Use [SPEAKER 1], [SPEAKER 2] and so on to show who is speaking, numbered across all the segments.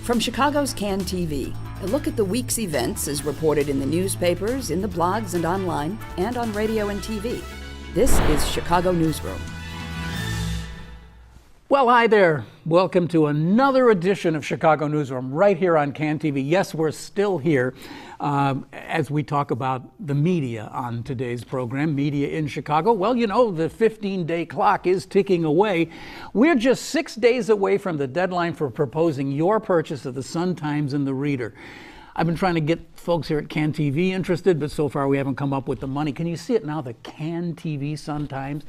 [SPEAKER 1] From Chicago's Can TV, a look at the week's events is reported in the newspapers, in the blogs and online, and on radio and TV. This is Chicago Newsroom.
[SPEAKER 2] Well, hi there. Welcome to another edition of Chicago Newsroom right here on Can TV. Yes, we're still here as we talk about the media on today's program, Media in Chicago. Well, you know, the 15-day clock is ticking away. We're just 6 days away from the deadline for proposing your purchase of the Sun-Times and the Reader. I've been trying to get folks here at Can TV interested, but so far we haven't come up with the money. Can you see it now, the Can TV Sun-Times?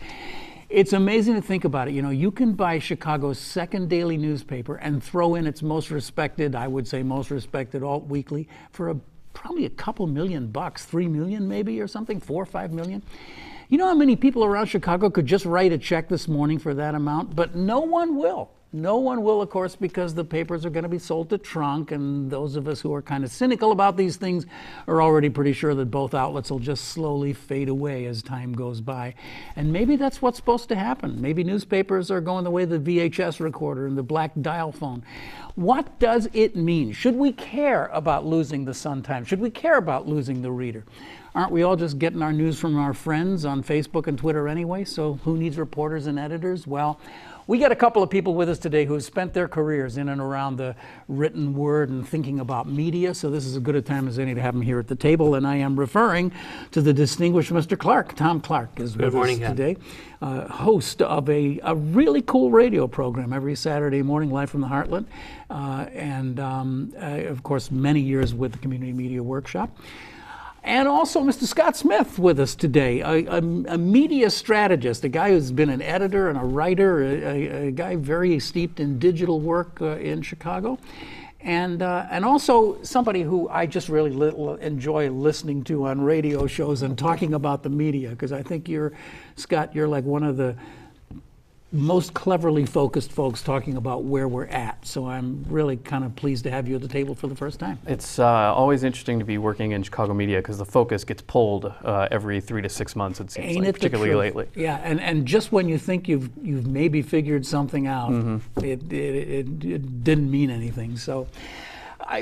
[SPEAKER 2] It's amazing to think about it. You know, you can buy Chicago's second daily newspaper and throw in its most respected, I would say most respected alt weekly for probably a couple $1 million, $3 million maybe or something, 4 or 5 million. You know how many people around Chicago could just write a check this morning for that amount? But no one will. No one will, of course, because the papers are going to be sold to Tronc, and those of us who are kind of cynical about these things are already pretty sure that both outlets will just slowly fade away as time goes by. And maybe that's what's supposed to happen. Maybe newspapers are going the way of the VHS recorder and the black dial phone. What does it mean? Should we care about losing the Sun-Times? Should we care about losing the Reader? Aren't we all just getting our news from our friends on Facebook and Twitter anyway? So who needs reporters and editors? Well, we got a couple of people with us today who have spent their careers in and around the written word and thinking about media, so this is as good a time as any to have them here at the table, and I am referring to the distinguished Mr. Clark. Thom Clark is with us today, host of a really cool radio program every Saturday morning, live from the Heartland, and of course many years with the Community Media Workshop. And also Mr. Scott Smith with us today, a media strategist, a guy who's been an editor and a writer, a guy very steeped in digital work in Chicago, and also somebody who I just really enjoy listening to on radio shows and talking about the media, because I think Scott, you're like one of the most cleverly focused folks talking about where we're at. So I'm really kind of pleased to have you at the table for the first time.
[SPEAKER 3] It's always interesting to be working in Chicago media because the focus gets pulled every 3 to 6 months, it seems like, particularly lately.
[SPEAKER 2] Yeah, and just when you think you've maybe figured something out, it didn't mean anything. So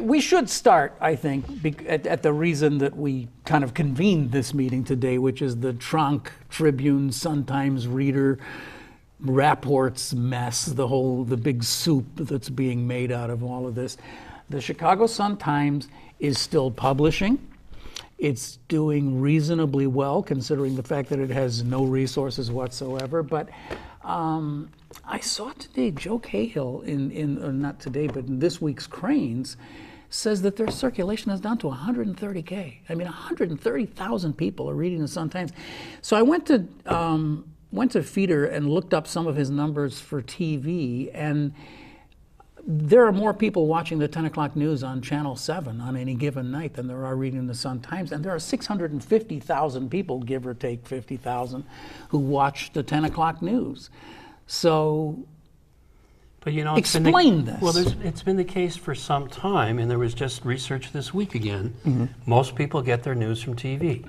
[SPEAKER 2] we should start, I think, at the reason that we kind of convened this meeting today, which is the Tronc, Tribune, Sun-Times, Reader, Rapport's mess, the big soup that's being made out of all of this. The Chicago Sun-Times is still publishing. It's doing reasonably well considering the fact that it has no resources whatsoever. But I saw today Joe Cahill or not today, but in this week's Cranes, says that their circulation is down to 130K. I mean, 130,000 people are reading the Sun-Times. So I went to Feeder and looked up some of his numbers for TV, and there are more people watching the 10 o'clock news on Channel 7 on any given night than there are reading the Sun-Times, and there are 650,000 people, give or take 50,000, who watch the 10 o'clock news. So,
[SPEAKER 4] but you know,
[SPEAKER 2] explain this.
[SPEAKER 4] Well, it's been the case for some time, and there was just research this week again. Most people get their news from TV.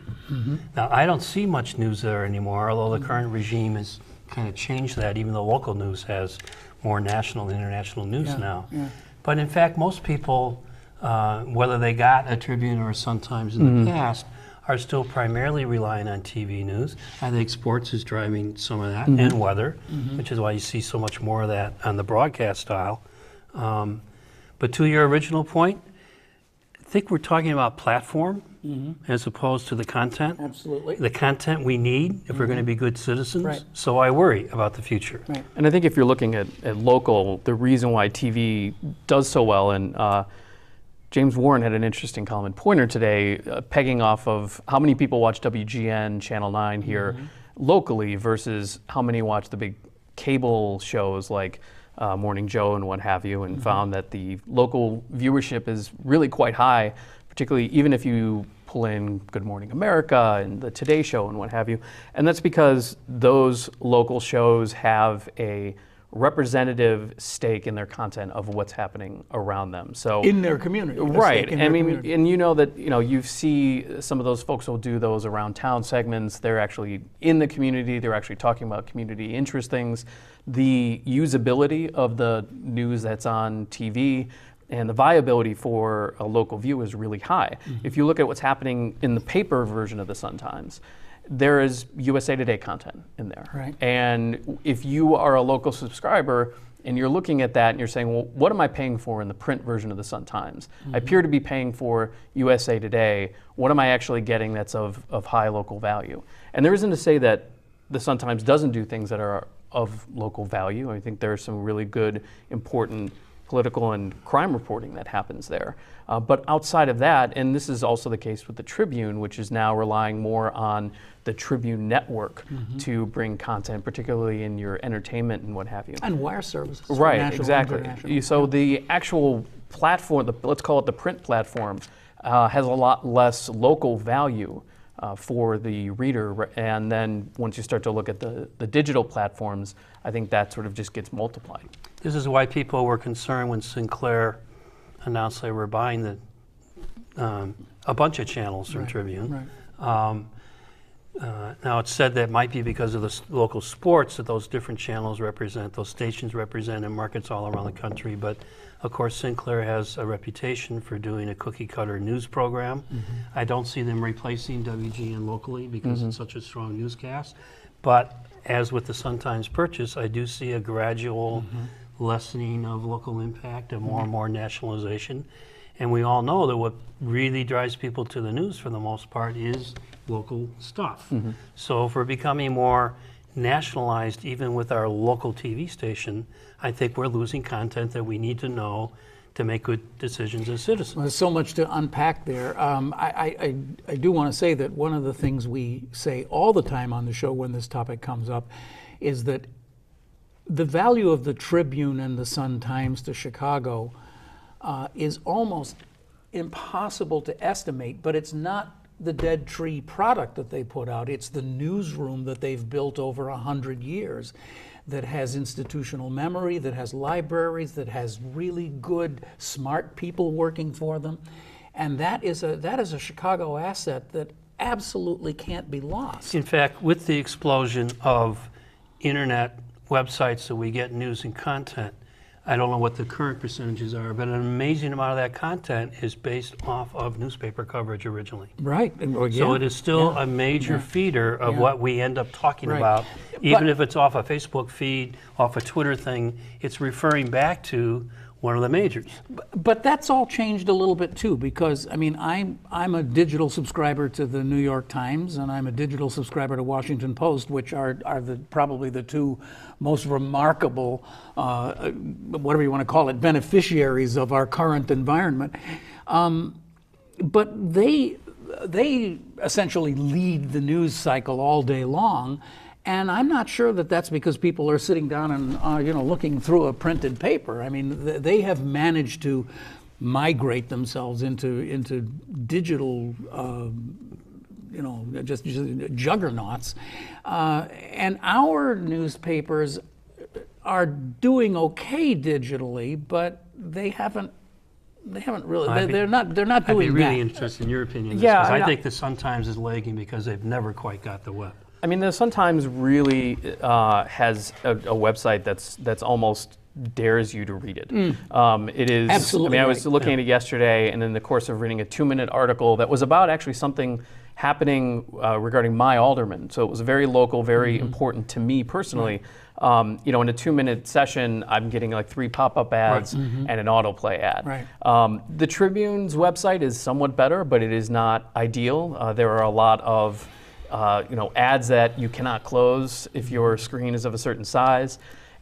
[SPEAKER 4] Now, I don't see much news there anymore, although the current regime has kind of changed that, even though local news has more national and international news now. Yeah. But in fact, most people, whether they got a Tribune or a Sun-Times in the past, are still primarily relying on TV news. I think sports is driving some of that, and weather, which is why you see so much more of that on the broadcast style. But to your original point, I think we're talking about platform as opposed to the content.
[SPEAKER 2] Absolutely. The
[SPEAKER 4] content we need if we're going to be good citizens. Right. So I worry about the future.
[SPEAKER 3] Right. And I think if you're looking at local, the reason why TV does so well, and James Warren had an interesting column in Pointer today, pegging off of how many people watch WGN Channel 9 here locally versus how many watch the big cable shows like Morning Joe and what have you, and found that the local viewership is really quite high, particularly even if you pull in Good Morning America and the Today Show and what have you. And that's because those local shows have a representative stake in their content of what's happening around them. So
[SPEAKER 2] in their community,
[SPEAKER 3] right? I mean, community. And you know that you see some of those folks will do those around town segments. They're actually in the community. They're actually talking about community interest things. The usability of the news that's on TV and the viability for a local view is really high. If you look at what's happening in the paper version of the Sun-Times, there is USA Today content in there.
[SPEAKER 2] Right.
[SPEAKER 3] And if you are a local subscriber and you're looking at that and you're saying, well, what am I paying for in the print version of the Sun-Times? I appear to be paying for USA Today. What am I actually getting that's of high local value? And there isn't to say that the Sun-Times doesn't do things that are of local value. I think there's some really good, important political and crime reporting that happens there. But outside of that, and this is also the case with the Tribune, which is now relying more on the Tribune network to bring content, particularly in your entertainment and what have you.
[SPEAKER 2] And wire services. for
[SPEAKER 3] Right,
[SPEAKER 2] national,
[SPEAKER 3] exactly.
[SPEAKER 2] international.
[SPEAKER 3] So the actual platform, let's call it the print platform, has a lot less local value for the reader. And then once you start to look at the digital platforms, I think that sort of just gets multiplied.
[SPEAKER 4] This is why people were concerned when Sinclair announced they were buying a bunch of channels from Tribune.
[SPEAKER 2] Right.
[SPEAKER 4] Now it's said that it might be because of the local sports that those different channels represent, those stations represent in markets all around the country. But of course, Sinclair has a reputation for doing a cookie cutter news program. I don't see them replacing WGN locally because it's such a strong newscast. But as with the Sun-Times purchase, I do see a gradual lessening of local impact and more nationalization. And we all know that what really drives people to the news for the most part is local stuff. So if we're becoming more nationalized even with our local TV station, I think we're losing content that we need to know to make good decisions as citizens.
[SPEAKER 2] Well, there's so much to unpack there. I do want to say that one of the things we say all the time on the show when this topic comes up is that the value of the Tribune and the Sun-Times to Chicago is almost impossible to estimate, but it's not the dead tree product that they put out. It's the newsroom that they've built over 100 years that has institutional memory, that has libraries, that has really good, smart people working for them. And that is a Chicago asset that absolutely can't be lost.
[SPEAKER 4] In fact, with the explosion of internet websites that we get news and content, I don't know what the current percentages are, but an amazing amount of that content is based off of newspaper coverage originally.
[SPEAKER 2] Right.
[SPEAKER 4] So it is still a major feeder of what we end up talking about. Even if it's off a Facebook feed, off a Twitter thing, it's referring back to one of the majors.
[SPEAKER 2] But that's all changed a little bit too, because I mean, I'm a digital subscriber to the New York Times, and I'm a digital subscriber to Washington Post, which are probably the two most remarkable, whatever you want to call it, beneficiaries of our current environment. But they essentially lead the news cycle all day long. And I'm not sure that that's because people are sitting down and looking through a printed paper. I mean, they have managed to migrate themselves into digital, just juggernauts. And our newspapers are doing okay digitally, but they haven't really. They're not doing that.
[SPEAKER 4] I'd be really interested in your opinion.
[SPEAKER 3] Yeah,
[SPEAKER 4] I think the Sun-Times is lagging because they've never quite got the web.
[SPEAKER 3] I mean, the Sun-Times really has a website that's almost dares you to read it. It is.
[SPEAKER 2] Absolutely.
[SPEAKER 3] I mean, I was looking at it yesterday, and in the course of reading a 2-minute article that was about actually something happening regarding my alderman. So it was very local, very important to me personally. In a 2-minute session, I'm getting like 3 pop-up ads and an autoplay ad.
[SPEAKER 2] Right.
[SPEAKER 3] The Tribune's website is somewhat better, but it is not ideal. There are a lot of ads that you cannot close if your screen is of a certain size.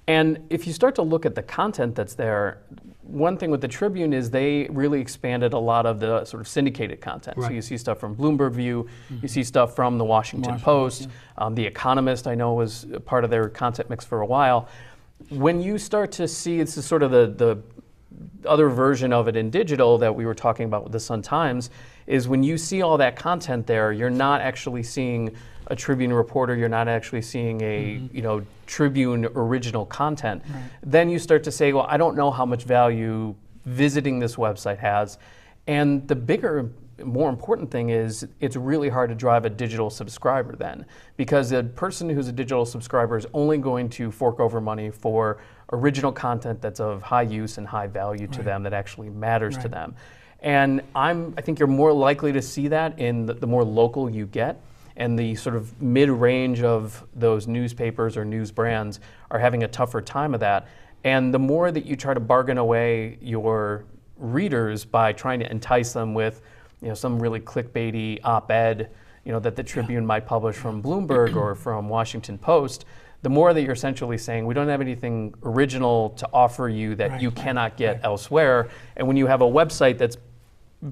[SPEAKER 3] And if you start to look at the content that's there, one thing with the Tribune is they really expanded a lot of the sort of syndicated content.
[SPEAKER 4] Right.
[SPEAKER 3] So you see stuff from Bloomberg View, you see stuff from the Washington Post, The Economist, I know, was part of their content mix for a while. When you start to see, it's sort of the other version of it in digital that we were talking about with the Sun-Times, is when you see all that content there, you're not actually seeing a Tribune reporter, you're not actually seeing a Tribune original content.
[SPEAKER 2] Right.
[SPEAKER 3] Then you start to say, well, I don't know how much value visiting this website has. And the bigger more important thing is it's really hard to drive a digital subscriber then, because a person who's a digital subscriber is only going to fork over money for original content that's of high use and high value to them, that actually matters to them. And I think you're more likely to see that in the more local you get, and the sort of mid-range of those newspapers or news brands are having a tougher time of that. And the more that you try to bargain away your readers by trying to entice them with, some really clickbaity op-ed, that the Tribune might publish from Bloomberg or from Washington Post, the more that you're essentially saying, we don't have anything original to offer you that you cannot get elsewhere. And when you have a website that's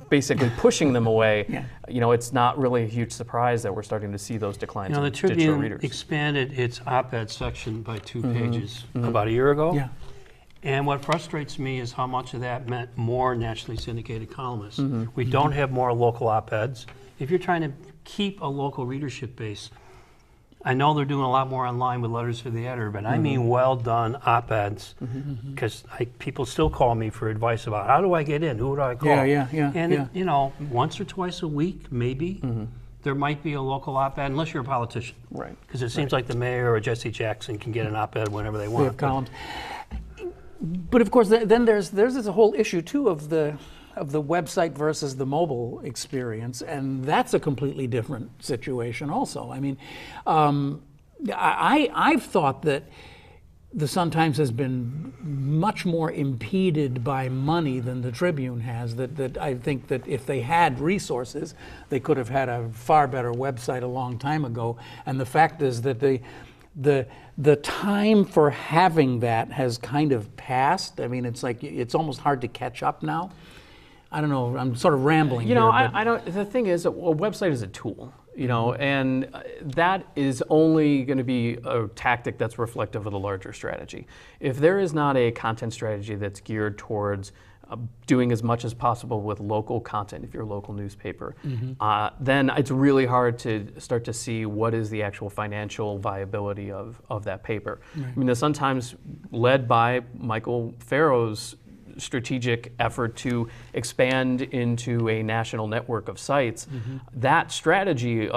[SPEAKER 3] basically pushing them away, it's not really a huge surprise that we're starting to see those declines in
[SPEAKER 4] the
[SPEAKER 3] digital
[SPEAKER 4] Tribune
[SPEAKER 3] readers.
[SPEAKER 4] expanded its op-ed section by 2 pages about a year ago. And what frustrates me is how much of that meant more nationally syndicated columnists. We don't have more local op-eds. If you're trying to keep a local readership base, I know they're doing a lot more online with letters to the editor, but I mean well done op-eds, because people still call me for advice about how do I get in, who do I call? And once or twice a week, maybe, there might be a local op-ed, unless you're a politician.
[SPEAKER 3] Right.
[SPEAKER 4] Because it seems like the mayor or Jesse Jackson can get an op-ed whenever they want.
[SPEAKER 2] We have columns. But of course, then there's a whole issue too of the website versus the mobile experience, and that's a completely different situation also. I mean, I've thought that the Sun-Times has been much more impeded by money than the Tribune has. That I think that if they had resources, they could have had a far better website a long time ago. And the fact is that the time for having that has kind of passed. I mean, it's almost hard to catch up now. I don't know. I'm sort of rambling here.
[SPEAKER 3] I don't. The thing is, a website is a tool, and that is only going to be a tactic that's reflective of the larger strategy. If there is not a content strategy that's geared towards doing as much as possible with local content, if you're a local newspaper, then it's really hard to start to see what is the actual financial viability of that paper. Right. I mean, the Sun-Times, led by Michael Farrow's strategic effort to expand into a national network of sites, that strategy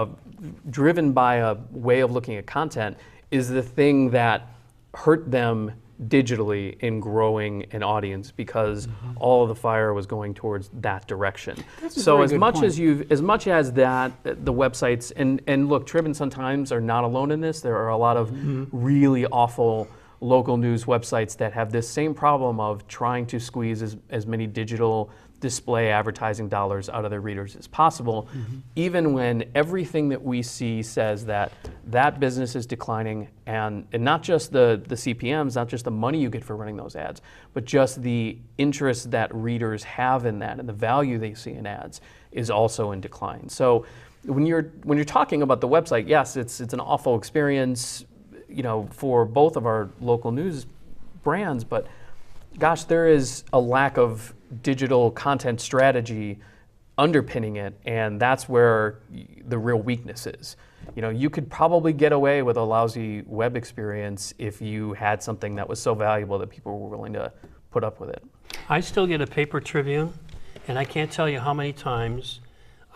[SPEAKER 3] driven by a way of looking at content is the thing that hurt them digitally in growing an audience, because all of the fire was going towards that direction. So as much as that, the websites, and look, Trib and Sun-Times are not alone in this. There are a lot of really awful local news websites that have this same problem of trying to squeeze as many digital display advertising dollars out of their readers as possible, even when everything that we see says that business is declining, and not just the CPMs, not just the money you get for running those ads, but just the interest that readers have in that and the value they see in ads is also in decline. So when you're talking about the website, yes, it's an awful experience, for both of our local news brands, but gosh, there is a lack of digital content strategy underpinning it, and that's where the real weakness is. You could probably get away with a lousy web experience if you had something that was so valuable that people were willing to put up with it.
[SPEAKER 4] I still get a paper Tribune, and I can't tell you how many times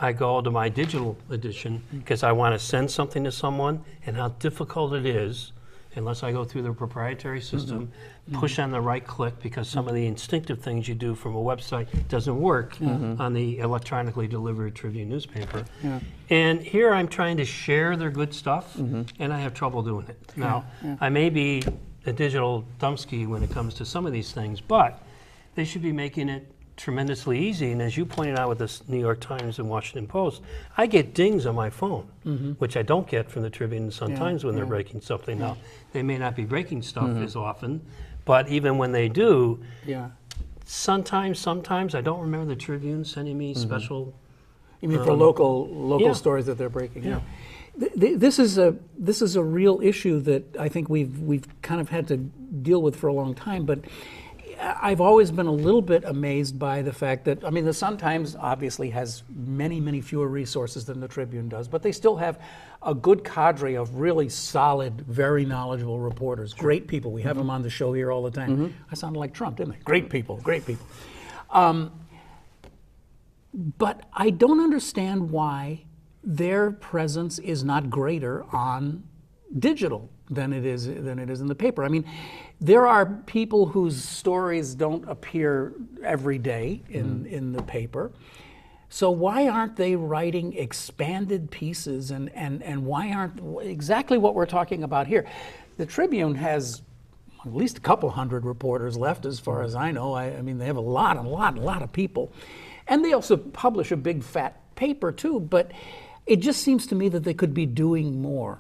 [SPEAKER 4] I go to my digital edition because I want to send something to someone, and how difficult it is, unless I go through the proprietary system, push on the right click, because some of the instinctive things you do from a website doesn't work on the electronically delivered Tribune newspaper. And here I'm trying to share their good stuff, and I have trouble doing it. Now, I may be a digital dumpski when it comes to some of these things, but they should be making it tremendously easy. And as you pointed out with the New York Times and Washington Post, I get dings on my phone, which I don't get from the Tribune and Sun-Times when they're breaking something. Now, they may not be breaking stuff as often, but even when they do, sometimes I don't remember the Tribune sending me special.
[SPEAKER 2] You mean for local stories that they're breaking? Yeah. This is a real issue that I think we've kind of had to deal with for a long time, but I've always been a little bit amazed by the fact that, the Sun-Times obviously has many, many fewer resources than the Tribune does, but they still have a good cadre of really solid, very knowledgeable reporters, great people. We have them on the show here all the time. I sounded like Trump, didn't I? Great people, great people. But I don't understand why their presence is not greater on digital than it is in the paper. I mean, there are people whose stories don't appear every day in the paper. So why aren't they writing expanded pieces and why aren't exactly what we're talking about here? The Tribune has at least a couple hundred reporters left, as far as I know. I mean, they have a lot of people. And they also publish a big fat paper too, but it just seems to me that they could be doing more.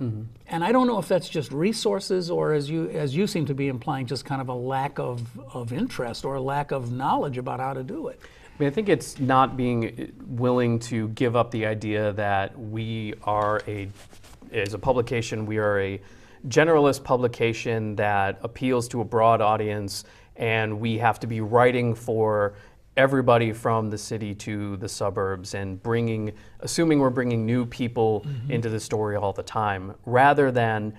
[SPEAKER 2] And I don't know if that's just resources or, as you seem to be implying, just kind of a lack of interest or a lack of knowledge about how to do it.
[SPEAKER 3] I mean, I think it's not being willing to give up the idea that we are as a publication, we are a generalist publication that appeals to a broad audience, and we have to be writing for everybody from the city to the suburbs and assuming we're bringing new people into the story all the time, rather than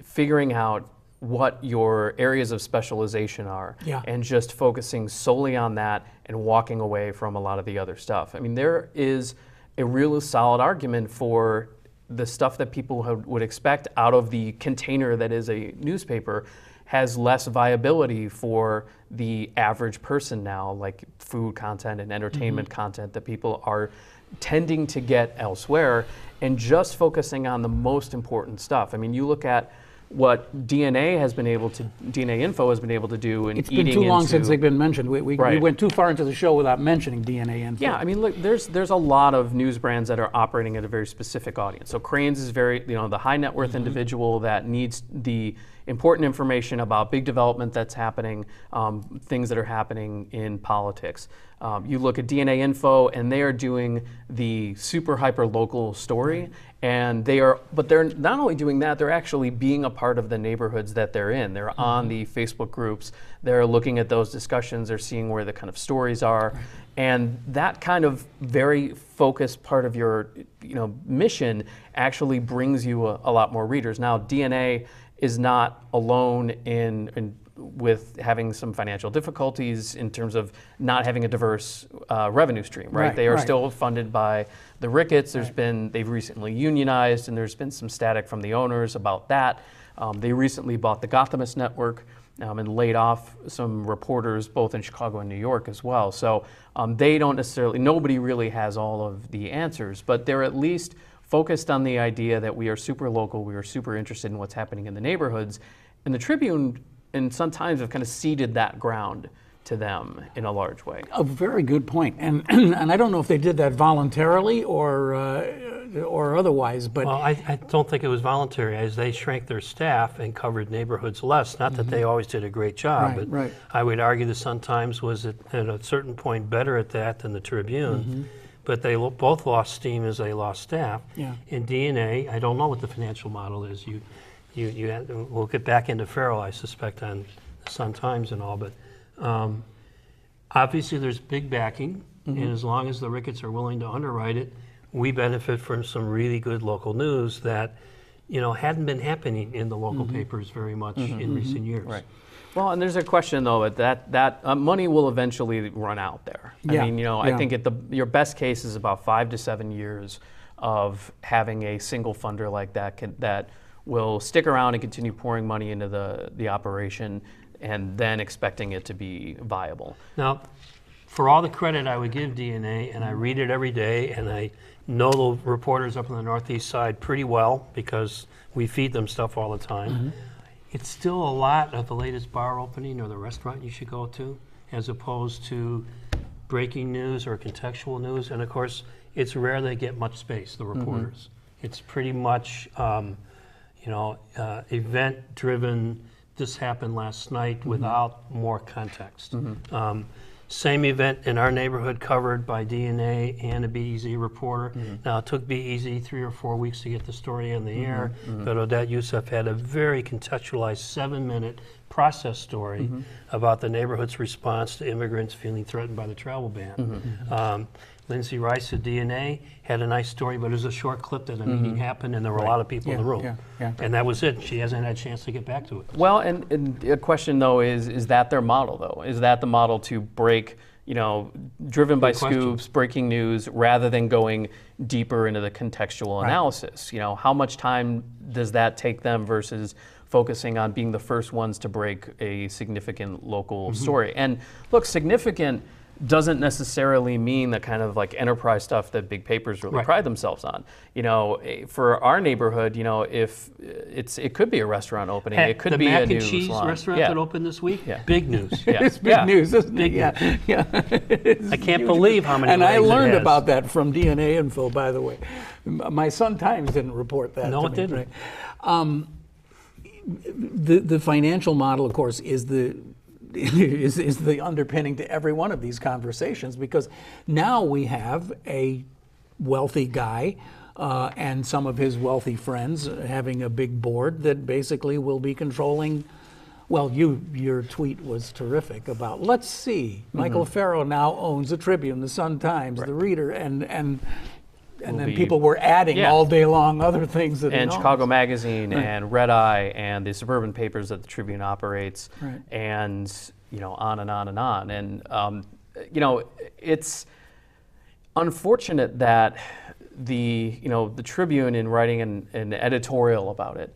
[SPEAKER 3] figuring out what your areas of specialization are and just focusing solely on that and walking away from a lot of the other stuff. I mean, there is a real solid argument for the stuff that people would expect out of the container that is a newspaper has less viability for the average person now, like food content and entertainment content that people are tending to get elsewhere, and just focusing on the most important stuff. I mean, you look at what DNA Info has been able to do in
[SPEAKER 2] it's
[SPEAKER 3] eating
[SPEAKER 2] been too long
[SPEAKER 3] into,
[SPEAKER 2] since they've been mentioned. We went too far into the show without mentioning DNA Info.
[SPEAKER 3] Yeah, I mean, look, there's a lot of news brands that are operating at a very specific audience. So Cranes is the high net worth individual that needs the important information about big development that's happening, things that are happening in politics. You look at DNA Info, and they are doing the super hyper local story, and but they're not only doing that, they're actually being a part of the neighborhoods that they're in. They're on the Facebook groups, they're looking at those discussions, they're seeing where the kind of stories are, and that kind of very focused part of your mission actually brings you a lot more readers. Now, DNA is not alone with having some financial difficulties in terms of not having a diverse revenue stream, right? They are still funded by the Ricketts. They've recently unionized, and there's been some static from the owners about that. They recently bought the Gothamist Network and laid off some reporters both in Chicago and New York as well. So nobody really has all of the answers, but they're at least focused on the idea that we are super local, we are super interested in what's happening in the neighborhoods. And the Tribune, and sometimes have kind of ceded that ground to them in a large way.
[SPEAKER 2] A very good point. And I don't know if they did that voluntarily or otherwise, but...
[SPEAKER 4] Well, I don't think it was voluntary, as they shrank their staff and covered neighborhoods less. Not that they always did a great job, but I would argue the Sun-Times was at a certain point better at that than the Tribune. But they both lost steam as they lost staff. In DNA, I don't know what the financial model is. We'll get back into Farrell, I suspect, on the Sun-Times and all, but obviously there's big backing, and as long as the Ricketts are willing to underwrite it, we benefit from some really good local news that hadn't been happening in the local papers very much in recent years.
[SPEAKER 3] Right. Well, and there's a question though that money will eventually run out there. I mean, I think your best case is about 5 to 7 years of having a single funder like that will stick around and continue pouring money into the operation, and then expecting it to be viable.
[SPEAKER 4] Now, for all the credit I would give DNA, and I read it every day, and I know the reporters up on the Northeast side pretty well because we feed them stuff all the time. It's still a lot of the latest bar opening or the restaurant you should go to, as opposed to breaking news or contextual news. And of course, it's rare they get much space, the reporters. It's pretty much, event-driven, this happened last night without more context. Same event in our neighborhood covered by DNA and a BEZ reporter. Now, it took BEZ 3 or 4 weeks to get the story in the air, but Odette Youssef had a very contextualized 7-minute process story about the neighborhood's response to immigrants feeling threatened by the travel ban. Lindsay Rice at DNA had a nice story, but it was a short clip that a meeting happened and there were a lot of people in the room. And that was it. She hasn't had a chance to get back to it.
[SPEAKER 3] Well, and a question though is that their model though? Is that the model to break driven by
[SPEAKER 4] Good question.
[SPEAKER 3] scoops, breaking news, rather than going deeper into the contextual analysis. How much time does that take them versus focusing on being the first ones to break a significant local story? And look, significant doesn't necessarily mean the kind of like enterprise stuff that big papers really pride themselves on. For our neighborhood, if it could be a restaurant opening, it could be a
[SPEAKER 4] the
[SPEAKER 3] new
[SPEAKER 4] mac and cheese
[SPEAKER 3] salon.
[SPEAKER 4] restaurant that opened this week. Big news.
[SPEAKER 2] It's big news, isn't it? Yeah.
[SPEAKER 4] I can't believe how many.
[SPEAKER 2] And I
[SPEAKER 4] legs it
[SPEAKER 2] learned
[SPEAKER 4] has.
[SPEAKER 2] about that from DNA Info, by the way. My Sun-Times didn't report that.
[SPEAKER 4] No,
[SPEAKER 2] to
[SPEAKER 4] it
[SPEAKER 2] me,
[SPEAKER 4] didn't.
[SPEAKER 2] right? The financial model, of course, is the underpinning to every one of these conversations, because now we have a wealthy guy and some of his wealthy friends having a big board that basically will be controlling. Well, your tweet was terrific about, let's see, Michael Farrow now owns the Tribune, the Sun-Times, the Reader, and then people were adding all day long other things that
[SPEAKER 3] and Chicago Magazine and Red Eye and the suburban papers that the Tribune operates, and on and on and on. And it's unfortunate that the Tribune, in writing an editorial about it,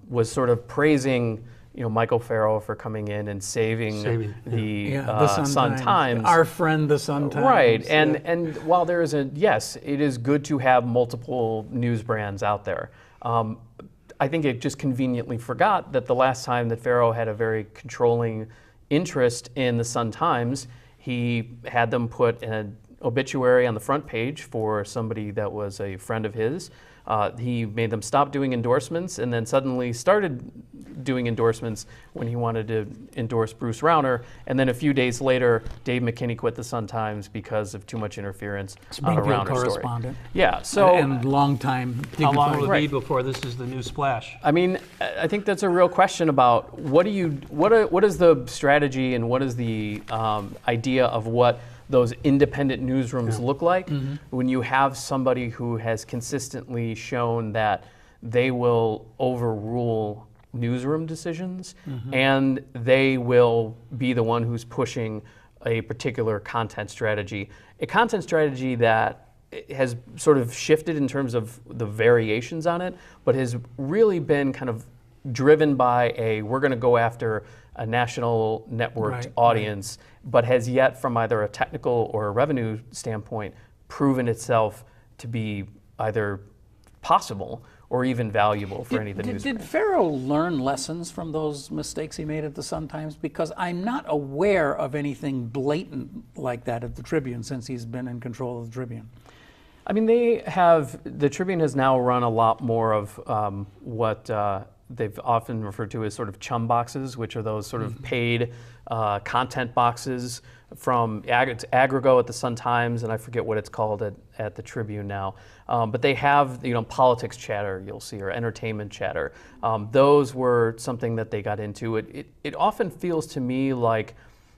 [SPEAKER 3] was sort of praising Michael Farrow for coming in and saving the Sun-Times.
[SPEAKER 2] Our friend, the Sun-Times.
[SPEAKER 3] Right, and while there is yes, it is good to have multiple news brands out there. I think it just conveniently forgot that the last time that Farrow had a very controlling interest in the Sun-Times, he had them put an obituary on the front page for somebody that was a friend of his. He made them stop doing endorsements, and then suddenly started doing endorsements when he wanted to endorse Bruce Rauner. And then a few days later, Dave McKinney quit the Sun-Times because of too much interference on a Rauner
[SPEAKER 2] correspondent.
[SPEAKER 3] story. Yeah, so
[SPEAKER 2] and long time.
[SPEAKER 4] How long will it be before this is the new splash?
[SPEAKER 3] I mean, I think that's a real question about what is the strategy and what is the idea of what those independent newsrooms look like when you have somebody who has consistently shown that they will overrule newsroom decisions and they will be the one who's pushing a particular content strategy. A content strategy that has sort of shifted in terms of the variations on it, but has really been kind of driven by we're going to go after a national networked audience, but has yet, from either a technical or a revenue standpoint, proven itself to be either possible or even valuable for any of the news.
[SPEAKER 2] Did Farrow learn lessons from those mistakes he made at the Sun-Times? Because I'm not aware of anything blatant like that at the Tribune since he's been in control of the Tribune.
[SPEAKER 3] I mean, the Tribune has now run a lot more of what they've often referred to as sort of chum boxes, which are those sort of paid content boxes from Agrigo at the Sun-Times, and I forget what it's called at the Tribune now. But they have, politics chatter, you'll see, or entertainment chatter. Those were something that they got into. It often feels to me like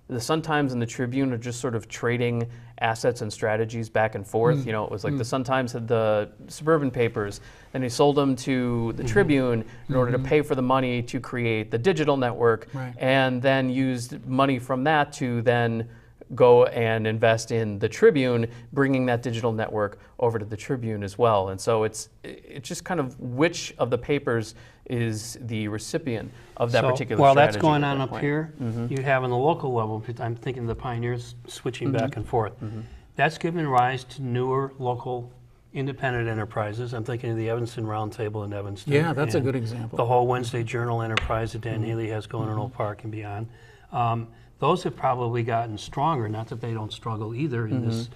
[SPEAKER 3] the Sun-Times and the Tribune are just sort of trading assets and strategies back and forth. It was like the Sun-Times had the suburban papers, and he sold them to the Tribune in order to pay for the money to create the digital network, and then used money from that to then go and invest in the Tribune, bringing that digital network over to the Tribune as well. And so it's just kind of which of the papers is the recipient of that particular
[SPEAKER 4] while
[SPEAKER 3] strategy.
[SPEAKER 4] That's going on up here, you have on the local level, I'm thinking the pioneers switching back and forth. That's given rise to newer local independent enterprises. I'm thinking of the Evanston Roundtable in Evanston.
[SPEAKER 2] Yeah, that's a good example.
[SPEAKER 4] The whole Wednesday Journal enterprise that Dan Healy has going in Oak Park and beyond. Those have probably gotten stronger, not that they don't struggle either in this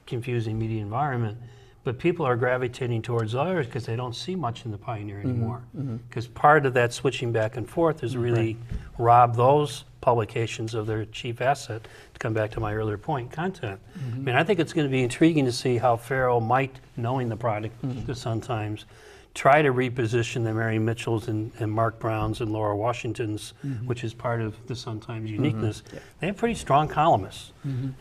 [SPEAKER 4] confusing media environment, but people are gravitating towards others because they don't see much in the Pioneer anymore. Because part of that switching back and forth is really rob those publications of their chief asset, to come back to my earlier point, content. I mean, I think it's going to be intriguing to see how Farrow might, knowing the product, the Sun-Times, try to reposition the Mary Mitchells and Mark Browns and Laura Washingtons, which is part of the Sun-Times uniqueness. They have pretty strong columnists.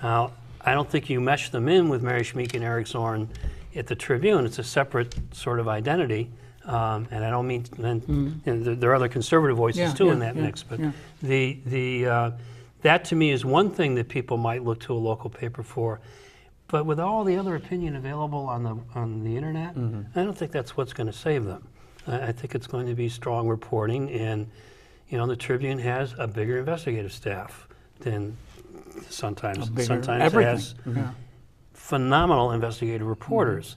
[SPEAKER 4] Now, I don't think you mesh them in with Mary Schmeek and Eric Zorn at the Tribune. It's a separate sort of identity. And I don't mean, there are other conservative voices too in that mix, but the that to me is one thing that people might look to a local paper for. But with all the other opinion available on the internet, I don't think that's what's going to save them. I think it's going to be strong reporting, and the Tribune has a bigger investigative staff than sometimes it has phenomenal investigative reporters.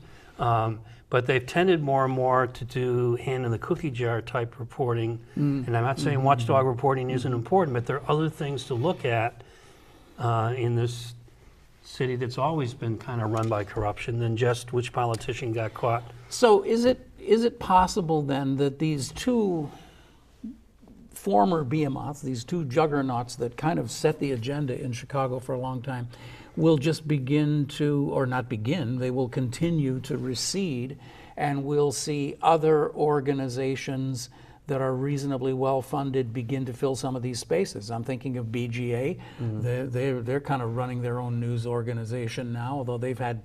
[SPEAKER 4] But they've tended more and more to do hand in the cookie jar type reporting. And I'm not saying watchdog reporting isn't important, but there are other things to look at in this city that's always been kind of run by corruption than just which politician got caught.
[SPEAKER 2] So is it possible then that these two former behemoths, these two juggernauts that kind of set the agenda in Chicago for a long time, will just begin to, or not begin, they will continue to recede, and we'll see other organizations that are reasonably well funded begin to fill some of these spaces? I'm thinking of BGA. They're kind of running their own news organization now, although they've had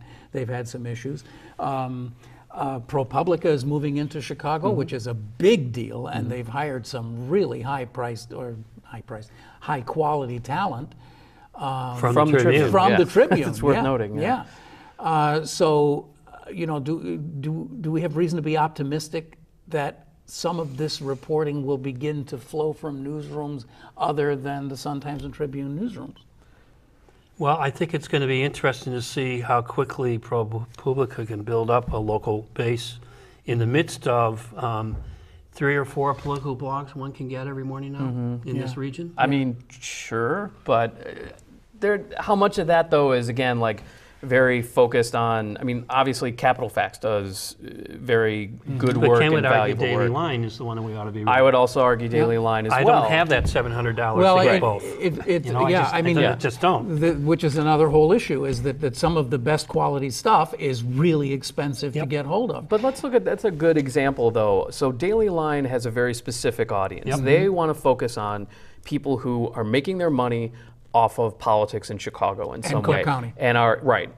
[SPEAKER 2] some issues. ProPublica is moving into Chicago, which is a big deal, and they've hired some really high quality talent
[SPEAKER 3] from the Tribune.
[SPEAKER 2] From the Tribune.
[SPEAKER 3] It's worth noting.
[SPEAKER 2] So, do we have reason to be optimistic that some of this reporting will begin to flow from newsrooms other than the Sun-Times and Tribune newsrooms?
[SPEAKER 4] Well, I think it's going to be interesting to see how quickly ProPublica can build up a local base in the midst of 3 or 4 political blogs one can get every morning now in this region.
[SPEAKER 3] I mean, sure, but how much of that, though, is, again, like, very focused on, I mean, obviously Capital Facts does very good work and valuable
[SPEAKER 4] Daily
[SPEAKER 3] work.
[SPEAKER 4] Line is the one that we ought to be reading.
[SPEAKER 3] I would also argue Daily Line as well.
[SPEAKER 4] I don't have that $700 to get both. I just don't.
[SPEAKER 2] Which is another whole issue, is that some of the best quality stuff is really expensive to get hold of.
[SPEAKER 3] But let's look at, that's a good example, though. So Daily Line has a very specific audience. They want to focus on people who are making their money off of politics in Chicago in some way.
[SPEAKER 2] Cook County.
[SPEAKER 3] And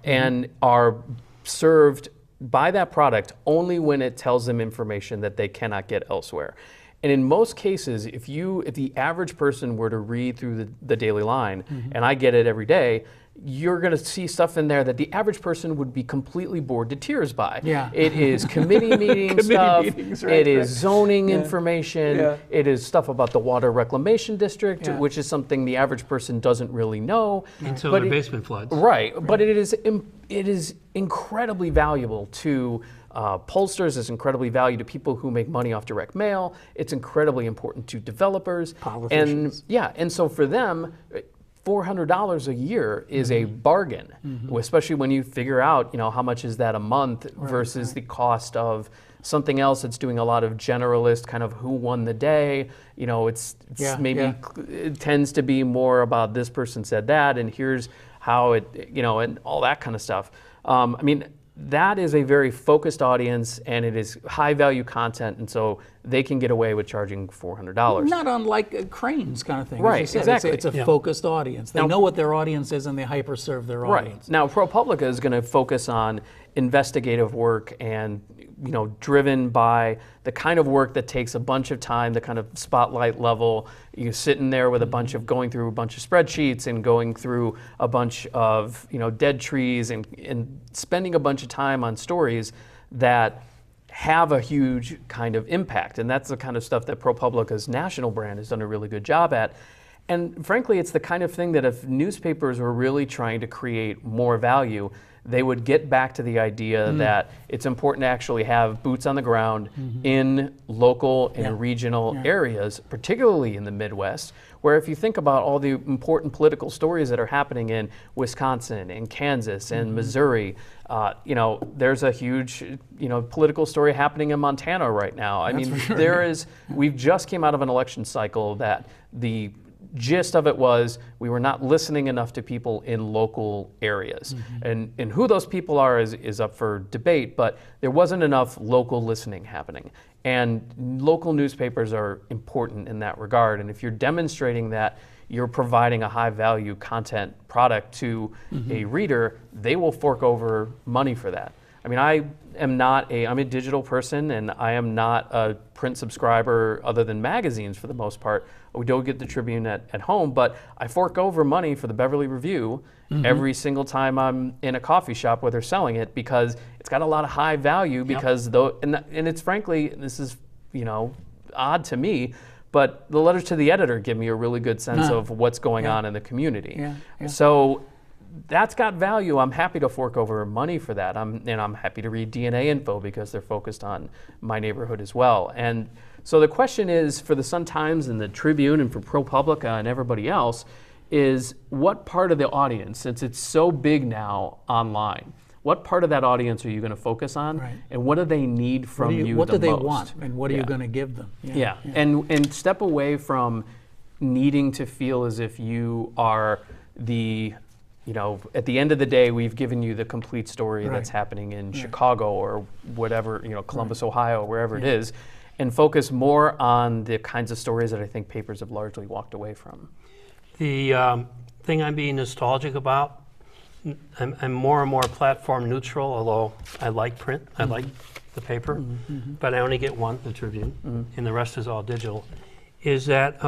[SPEAKER 3] and are served by that product only when it tells them information that they cannot get elsewhere. And in most cases, if the average person were to read through the Daily Line, and I get it every day, you're going to see stuff in there that the average person would be completely bored to tears by. It is committee meeting stuff. It is zoning information. It is stuff about the Water Reclamation District, which is something the average person doesn't really know.
[SPEAKER 4] Until their basement floods.
[SPEAKER 3] But it is incredibly valuable to pollsters. It's incredibly valuable to people who make money off direct mail. It's incredibly important to developers.
[SPEAKER 2] Politicians.
[SPEAKER 3] And so for them, $400 a year is a bargain, especially when you figure out, how much is that a month versus the cost of something else that's doing a lot of generalist kind of who won the day. It tends to be more about this person said that, and here's how it, and all that kind of stuff. That is a very focused audience, and it is high value content, and so they can get away with charging $400.
[SPEAKER 2] Not unlike Crane's kind of thing.
[SPEAKER 3] Right,
[SPEAKER 2] as you said.
[SPEAKER 3] exactly.
[SPEAKER 2] It's a focused audience. They know what their audience is, and they hyper-serve their audience.
[SPEAKER 3] Now, ProPublica is going to focus on investigative work and, driven by the kind of work that takes a bunch of time, the kind of spotlight level. You're sitting there with going through a bunch of spreadsheets and going through a bunch of, dead trees and spending a bunch of time on stories that have a huge kind of impact. And that's the kind of stuff that ProPublica's national brand has done a really good job at. And frankly, it's the kind of thing that if newspapers were really trying to create more value, they would get back to the idea that it's important to actually have boots on the ground in local and regional areas, particularly in the Midwest, where if you think about all the important political stories that are happening in Wisconsin and Kansas and Missouri, there's a huge, political story happening in Montana right now. We've just came out of an election cycle that the gist of it was we were not listening enough to people in local areas. And who those people are is up for debate, but there wasn't enough local listening happening. And local newspapers are important in that regard. And if you're demonstrating that you're providing a high value content product to a reader, they will fork over money for that. I'm a digital person, and I am not a print subscriber other than magazines for the most part. we don't get the Tribune at home, but I fork over money for the Beverly Review every single time I'm in a coffee shop where they're selling it, because it's got a lot of high value, because and it's frankly, this is, odd to me, but the letters to the editor give me a really good sense of what's going on in the community. So that's got value. I'm happy to fork over money for that. I'm happy to read DNA Info because they're focused on my neighborhood as well. And so the question is, for the Sun-Times and the Tribune and for ProPublica and everybody else, is what part of the audience, since it's so big now online, what part of that audience are you going to focus on, and what do they need from you
[SPEAKER 2] what
[SPEAKER 3] the
[SPEAKER 2] do they
[SPEAKER 3] most?
[SPEAKER 2] want, and what are you going to give them?
[SPEAKER 3] And step away from needing to feel as if you are the, at the end of the day, we've given you the complete story that's happening in Chicago or whatever, Columbus, Ohio, wherever it is, and focus more on the kinds of stories that I think papers have largely walked away from.
[SPEAKER 4] The thing I'm being nostalgic about, I'm more and more platform neutral, although I like print, I like the paper, but I only get one, the Tribune, and the rest is all digital, is that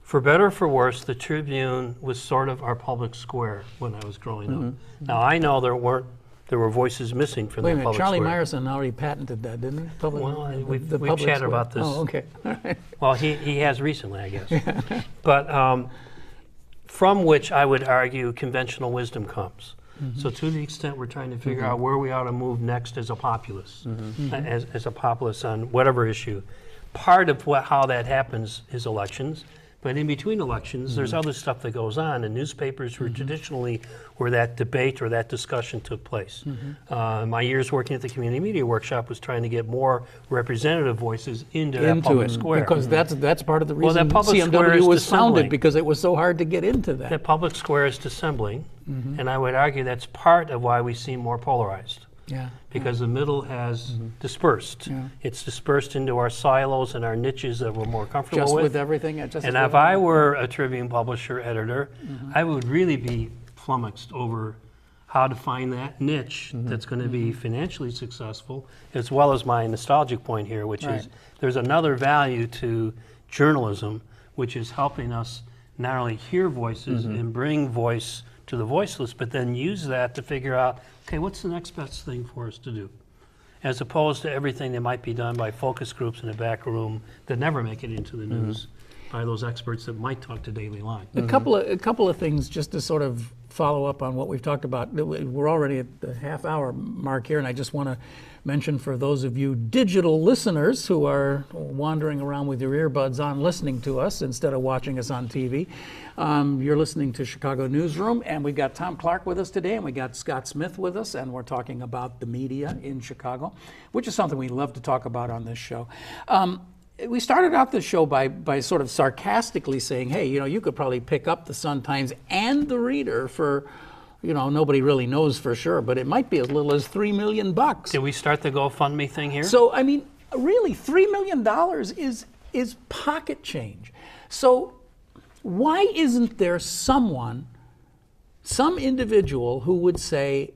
[SPEAKER 4] for better or for worse, the Tribune was sort of our public square when I was growing up. Now I know there were voices missing from that public
[SPEAKER 2] Charlie
[SPEAKER 4] square.
[SPEAKER 2] Meyerson already patented that, didn't he?
[SPEAKER 4] Well, we've chatted about this.
[SPEAKER 2] Oh, okay. All right.
[SPEAKER 4] Well, he has recently, I guess. But from which I would argue conventional wisdom comes. So to the extent we're trying to figure out where we ought to move next as a populace, as a populace on whatever issue, part of how that happens is elections. But in between elections, there's other stuff that goes on, and newspapers were traditionally where that debate or that discussion took place. My years working at the Community Media Workshop was trying to get more representative voices into that public square.
[SPEAKER 2] Because that's part of the reason
[SPEAKER 4] that public square
[SPEAKER 2] CMW
[SPEAKER 4] is
[SPEAKER 2] was founded,
[SPEAKER 4] dissembling.
[SPEAKER 2] because it was so hard to get into that.
[SPEAKER 4] That public square is dissembling, and I would argue that's part of why we seem more polarized. Because the middle has dispersed. It's dispersed into our silos and our niches that we're more comfortable
[SPEAKER 2] Just
[SPEAKER 4] with.
[SPEAKER 2] with everything.
[SPEAKER 4] And if I were a Tribune publisher editor, I would really be flummoxed over how to find that niche that's going to be financially successful, as well as my nostalgic point here, which is there's another value to journalism, which is helping us not only hear voices and bring voice to the voiceless, but then use that to figure out, okay, what's the next best thing for us to do? As opposed to everything that might be done by focus groups in the back room that never make it into the news by those experts that might talk to Daily Line.
[SPEAKER 2] A couple of things just to sort of follow up on what we've talked about. We're already at the half-hour mark here, and I just want to mention for those of you digital listeners who are wandering around with your earbuds on listening to us instead of watching us on TV, you're listening to Chicago Newsroom, and we've got Thom Clark with us today, and we got Scott Smith with us, and we're talking about the media in Chicago, which is something we love to talk about on this show. We started out the show by sort of sarcastically saying, hey, you could probably pick up the Sun-Times and the Reader for, nobody really knows for sure, but it might be as little as $3 million.
[SPEAKER 4] Did we start the GoFundMe thing here?
[SPEAKER 2] So, I mean, really, $3 million is pocket change. So why isn't there some individual who would say,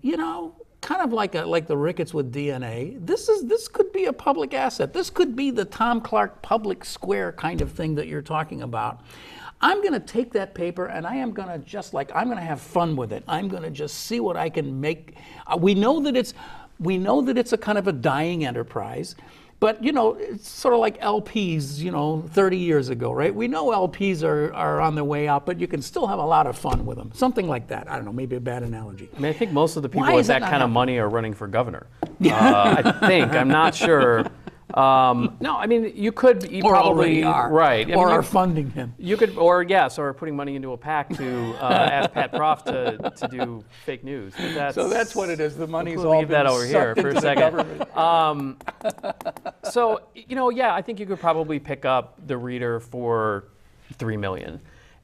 [SPEAKER 2] kind of like the Ricketts with DNA, this could be a public asset. This could be the Thom Clark public square kind of thing that you're talking about. I'm going to take that paper and I am going to I'm going to have fun with it. I'm going to just see what I can make. We know that it's a kind of a dying enterprise. But, it's sort of like LPs, 30 years ago, right? We know LPs are on their way out, but you can still have a lot of fun with them. Something like that. I don't know, maybe a bad analogy.
[SPEAKER 3] I mean, I think most of the people with that kind of money are running for governor. I think. I'm not sure. No, I mean, you could. You
[SPEAKER 2] or
[SPEAKER 3] probably
[SPEAKER 2] already are.
[SPEAKER 3] Right.
[SPEAKER 2] Or are funding him.
[SPEAKER 3] You could, or putting money into a PAC to ask Pat Proft to do fake news.
[SPEAKER 2] So that's what it is. The money's
[SPEAKER 3] we'll
[SPEAKER 2] all
[SPEAKER 3] leave that over here for a second. So, I think you could probably pick up the Reader for $3 million.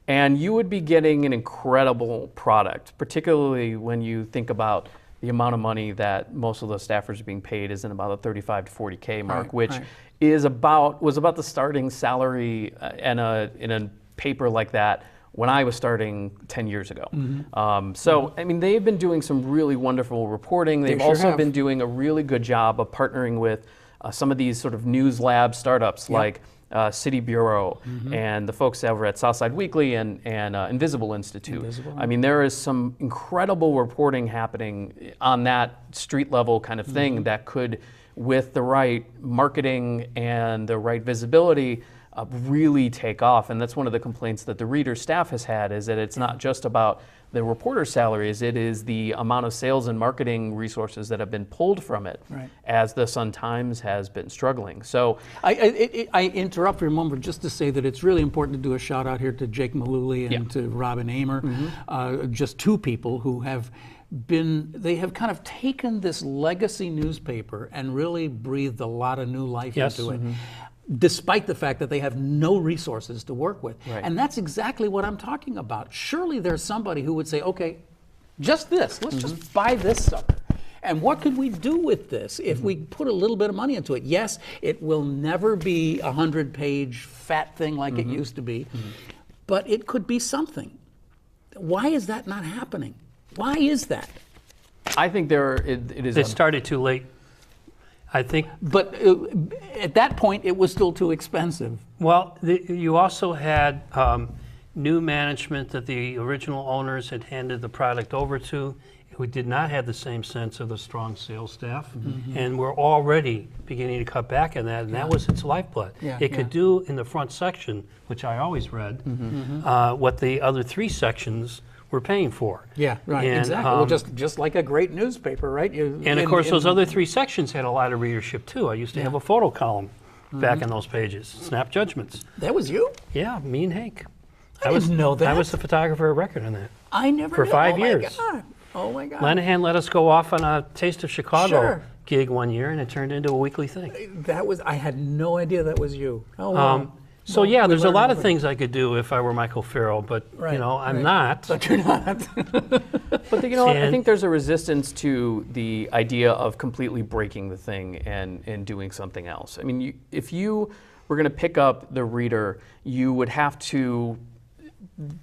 [SPEAKER 3] And you would be getting an incredible product, particularly when you think about the amount of money that most of the staffers are being paid is in about the $35 to $40K mark, which was about the starting salary in a paper like that when I was starting 10 years ago. I mean, they've been doing some really wonderful reporting. They've also been doing a really good job of partnering with some of these sort of news lab startups like City Bureau, and the folks over at Southside Weekly and Invisible Institute. I mean, there is some incredible reporting happening on that street level kind of thing that could, with the right marketing and the right visibility, really take off. And that's one of the complaints that the Reader staff has had, is that it's not just about the reporter's salaries, it is the amount of sales and marketing resources that have been pulled from it as the Sun-Times has been struggling. So
[SPEAKER 2] I interrupt for a moment just to say that it's really important to do a shout out here to Jake Malooly and to Robin Amer, just two people who have they have kind of taken this legacy newspaper and really breathed a lot of new life into it. Despite the fact that they have no resources to work with. And that's exactly what I'm talking about. Surely there's somebody who would say, okay, just this, let's just buy this sucker. And what could we do with this if we put a little bit of money into it? Yes, it will never be a 100-page fat thing like it used to be, but it could be something. Why is that not happening? Why is that?
[SPEAKER 3] I think it is.
[SPEAKER 4] They started too late. I think.
[SPEAKER 2] But at that point, it was still too expensive.
[SPEAKER 4] Well, you also had new management that the original owners had handed the product over to, who did not have the same sense of the strong sales staff, and were already beginning to cut back on that, and that was its lifeblood. It could do in the front section, which I always read, what the other three sections were paying for.
[SPEAKER 2] Yeah, right, and, exactly. Well, just like a great newspaper, right?
[SPEAKER 4] And of course, those other three sections had a lot of readership too. I used to have a photo column back in those pages, Snap Judgments.
[SPEAKER 2] That was you?
[SPEAKER 4] Yeah, me and Hank.
[SPEAKER 2] I didn't know that.
[SPEAKER 4] I was the photographer of record on that.
[SPEAKER 2] I never
[SPEAKER 4] for
[SPEAKER 2] knew.
[SPEAKER 4] 5 years.
[SPEAKER 2] Oh my God.
[SPEAKER 4] Lanahan let us go off on a Taste of Chicago gig one year, and it turned into a weekly thing.
[SPEAKER 2] I had no idea that was you. Oh, wow.
[SPEAKER 4] So yeah, there's a lot of things I could do if I were Michael Farrell, but you know, I'm not.
[SPEAKER 2] But you're not.
[SPEAKER 3] But you know, I think there's a resistance to the idea of completely breaking the thing and doing something else. I mean, if you were going to pick up the Reader, you would have to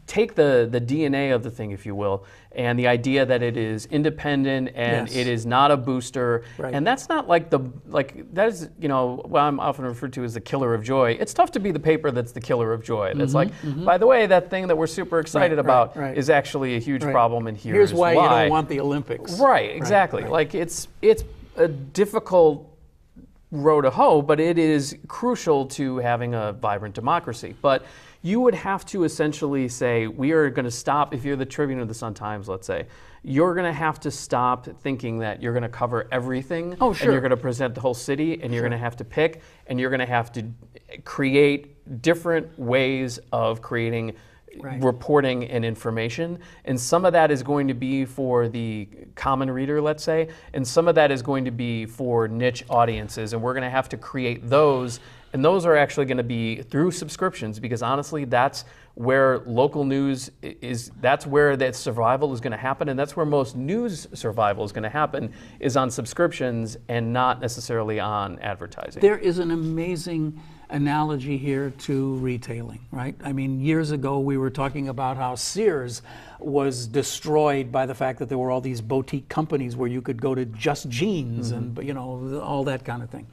[SPEAKER 3] take the DNA of the thing, if you will, and the idea that it is independent and it is not a booster, and that's not that is, you know, what I'm often referred to as the killer of joy. It's tough to be the paper that's the killer of joy. That's by the way, that thing that we're super excited about is actually a huge problem, and here's
[SPEAKER 2] why you don't want the Olympics.
[SPEAKER 3] Right, exactly. Like it's a difficult row to hoe, but it is crucial to having a vibrant democracy. But you would have to essentially say, we are going to stop, if you're the Tribune or the Sun-Times, let's say, you're going to have to stop thinking that you're going to cover everything, and you're going to present the whole city, and you're going to have to pick, and you're going to have to create different ways of creating reporting and information. And some of that is going to be for the common reader, let's say, and some of that is going to be for niche audiences, and we're going to have to create those. And those are actually going to be through subscriptions, because honestly, that's where local news is, that's where that survival is going to happen, and that's where most news survival is going to happen, is on subscriptions and not necessarily on advertising.
[SPEAKER 2] There is an amazing analogy here to retailing, right? I mean, years ago we were talking about how Sears was destroyed by the fact that there were all these boutique companies where you could go to Just Jeans and, you know, all that kind of thing.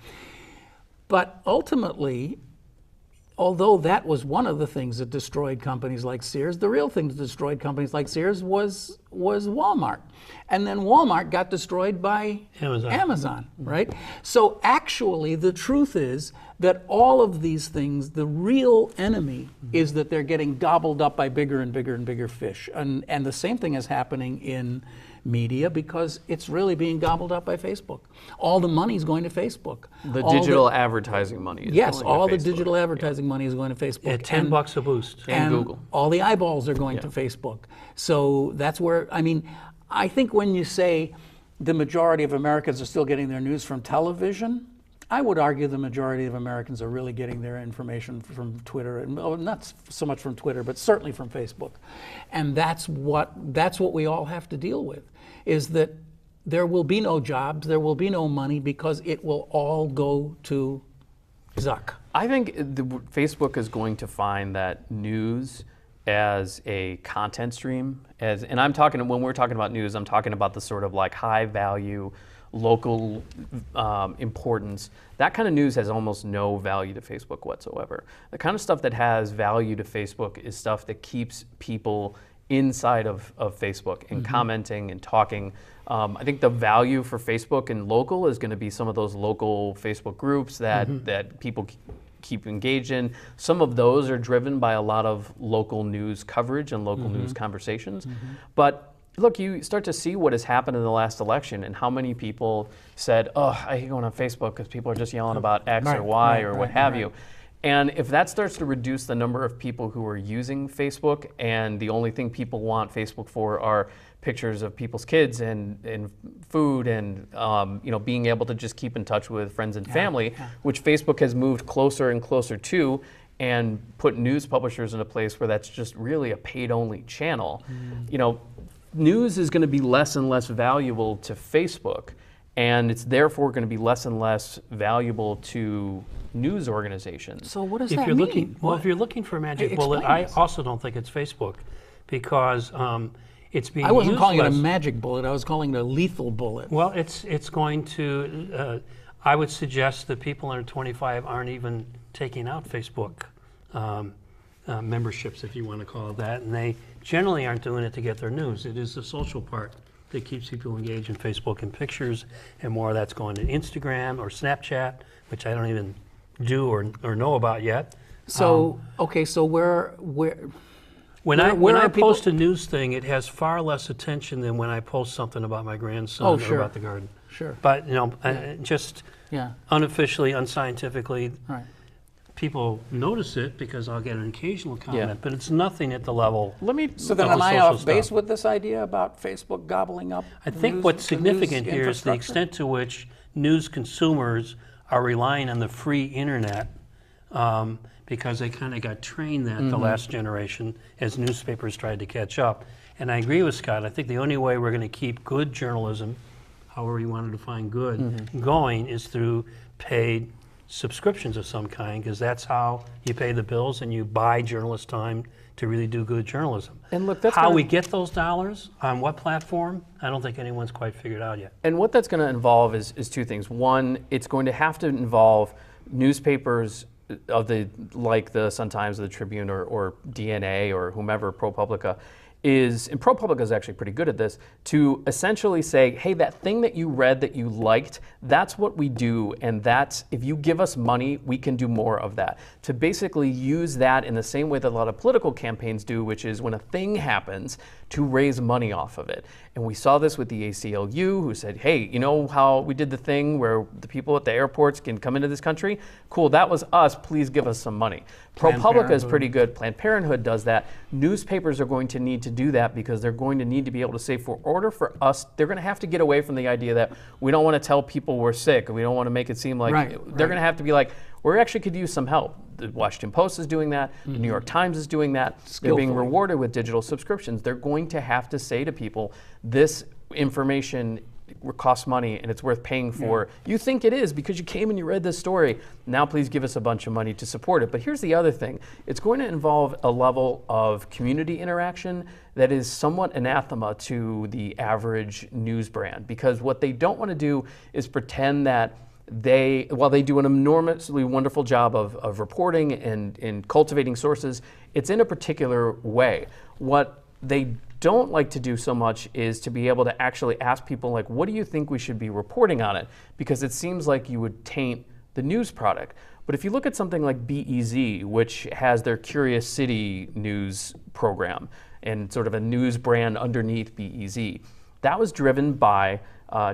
[SPEAKER 2] But ultimately, although that was one of the things that destroyed companies like Sears, the real thing that destroyed companies like Sears was Walmart. And then Walmart got destroyed by Amazon, right? So actually, the truth is that all of these things, the real enemy is that they're getting gobbled up by bigger and bigger and bigger fish. And the same thing is happening in media, because it's really being gobbled up by Facebook. All the money's going to Facebook.
[SPEAKER 3] The digital advertising money is going to
[SPEAKER 2] all
[SPEAKER 3] Facebook.
[SPEAKER 2] The digital advertising money is going to Facebook.
[SPEAKER 4] At $10 a boost.
[SPEAKER 3] And Google.
[SPEAKER 2] All the eyeballs are going to Facebook. So that's where, I mean, I think when you say the majority of Americans are still getting their news from television, I would argue the majority of Americans are really getting their information from Twitter, and not so much from Twitter, but certainly from Facebook. And that's what we all have to deal with, is that there will be no jobs, there will be no money, because it will all go to Zuck.
[SPEAKER 3] I think Facebook is going to find that news as a content stream, and I'm talking, when we're talking about news, I'm talking about the sort of like high value, local importance, that kind of news has almost no value to Facebook whatsoever. The kind of stuff that has value to Facebook is stuff that keeps people inside of Facebook and commenting and talking. I think the value for Facebook and local is going to be some of those local Facebook groups that people keep engaged in. Some of those are driven by a lot of local news coverage and local news conversations. But look, you start to see what has happened in the last election and how many people said, oh, I hate going on Facebook because people are just yelling about X or Y or what have you. And if that starts to reduce the number of people who are using Facebook, and the only thing people want Facebook for are pictures of people's kids and food and being able to just keep in touch with friends and family, which Facebook has moved closer and closer to, and put news publishers in a place where that's just really a paid-only channel. News is going to be less and less valuable to Facebook, and it's therefore going to be less and less valuable to news organizations.
[SPEAKER 2] So what does
[SPEAKER 4] If
[SPEAKER 2] that
[SPEAKER 4] you're
[SPEAKER 2] mean?
[SPEAKER 4] looking, well, if you're looking for a magic bullet,
[SPEAKER 2] Explain
[SPEAKER 4] I
[SPEAKER 2] this.
[SPEAKER 4] also don't think it's Facebook, because it's being
[SPEAKER 2] I wasn't
[SPEAKER 4] used
[SPEAKER 2] calling it a
[SPEAKER 4] less.
[SPEAKER 2] magic bullet. I was calling it a lethal bullet.
[SPEAKER 4] Well, it's going to. I would suggest that people under 25 aren't even taking out Facebook memberships, if you want to call it that, and they generally aren't doing it to get their news. It is the social part that keeps people engaged in Facebook and pictures, and more of that's going to Instagram or Snapchat, which I don't even do or know about yet.
[SPEAKER 2] So okay, so where
[SPEAKER 4] When I
[SPEAKER 2] are people-
[SPEAKER 4] post a news thing, it has far less attention than when I post something about my grandson
[SPEAKER 2] Oh,
[SPEAKER 4] or
[SPEAKER 2] sure.
[SPEAKER 4] about the garden.
[SPEAKER 2] Sure.
[SPEAKER 4] But just
[SPEAKER 2] Yeah.
[SPEAKER 4] unofficially, unscientifically,
[SPEAKER 2] Right.
[SPEAKER 4] people notice it because I'll get an occasional comment,
[SPEAKER 3] Yeah.
[SPEAKER 4] but it's nothing at the level.
[SPEAKER 2] So then
[SPEAKER 4] of
[SPEAKER 2] am
[SPEAKER 4] the
[SPEAKER 2] I
[SPEAKER 4] social
[SPEAKER 2] off base
[SPEAKER 4] stuff.
[SPEAKER 2] with this idea about Facebook gobbling up?
[SPEAKER 4] I think
[SPEAKER 2] news-
[SPEAKER 4] what's
[SPEAKER 2] the news
[SPEAKER 4] significant here is the
[SPEAKER 2] infrastructure?
[SPEAKER 4] extent to which news consumers are relying on the free internet, because they kind of got trained that the last generation as newspapers tried to catch up. And I agree with Scott. I think the only way we're going to keep good journalism, however you want to define good, going is through paid subscriptions of some kind, because that's how you pay the bills and you buy journalist time to really do good journalism.
[SPEAKER 3] And look, that's
[SPEAKER 4] how
[SPEAKER 3] gonna-
[SPEAKER 4] we get those dollars on what platform, I don't think anyone's quite figured out yet.
[SPEAKER 3] And what that's going to involve is two things. One, it's going to have to involve newspapers of like the Sun-Times or the Tribune or DNA or whomever, ProPublica, and ProPublica is actually pretty good at this, to essentially say, hey, that thing that you read that you liked, that's what we do, and that's, if you give us money, we can do more of that. To basically use that in the same way that a lot of political campaigns do, which is when a thing happens, to raise money off of it. And we saw this with the ACLU, who said, hey, you know how we did the thing where the people at the airports can come into this country? Cool, that was us, please give us some money.
[SPEAKER 2] Planned
[SPEAKER 3] ProPublica is
[SPEAKER 2] Parenthood.
[SPEAKER 3] pretty good. Planned Parenthood does that. Newspapers are going to need to do that because they're going to need to be able to say, for order for us, they're going to have to get away from the idea that we don't want to tell people we're sick, we don't want to make it seem like, they're going to have to be like, we actually could use some help. The Washington Post is doing that, the New York Times is doing that, they're being
[SPEAKER 2] Skillfully.
[SPEAKER 3] rewarded with digital subscriptions. They're going to have to say to people, this information costs money and it's worth paying for. You think it is because you came and you read this story. Now please give us a bunch of money to support it. But here's the other thing. It's going to involve a level of community interaction that is somewhat anathema to the average news brand, because what they don't want to do is pretend that while they do an enormously wonderful job of reporting and cultivating sources, it's in a particular way. What they don't like to do so much is to be able to actually ask people, like, what do you think we should be reporting on it? Because it seems like you would taint the news product. But if you look at something like BEZ, which has their Curious City news program and sort of a news brand underneath BEZ, that was driven by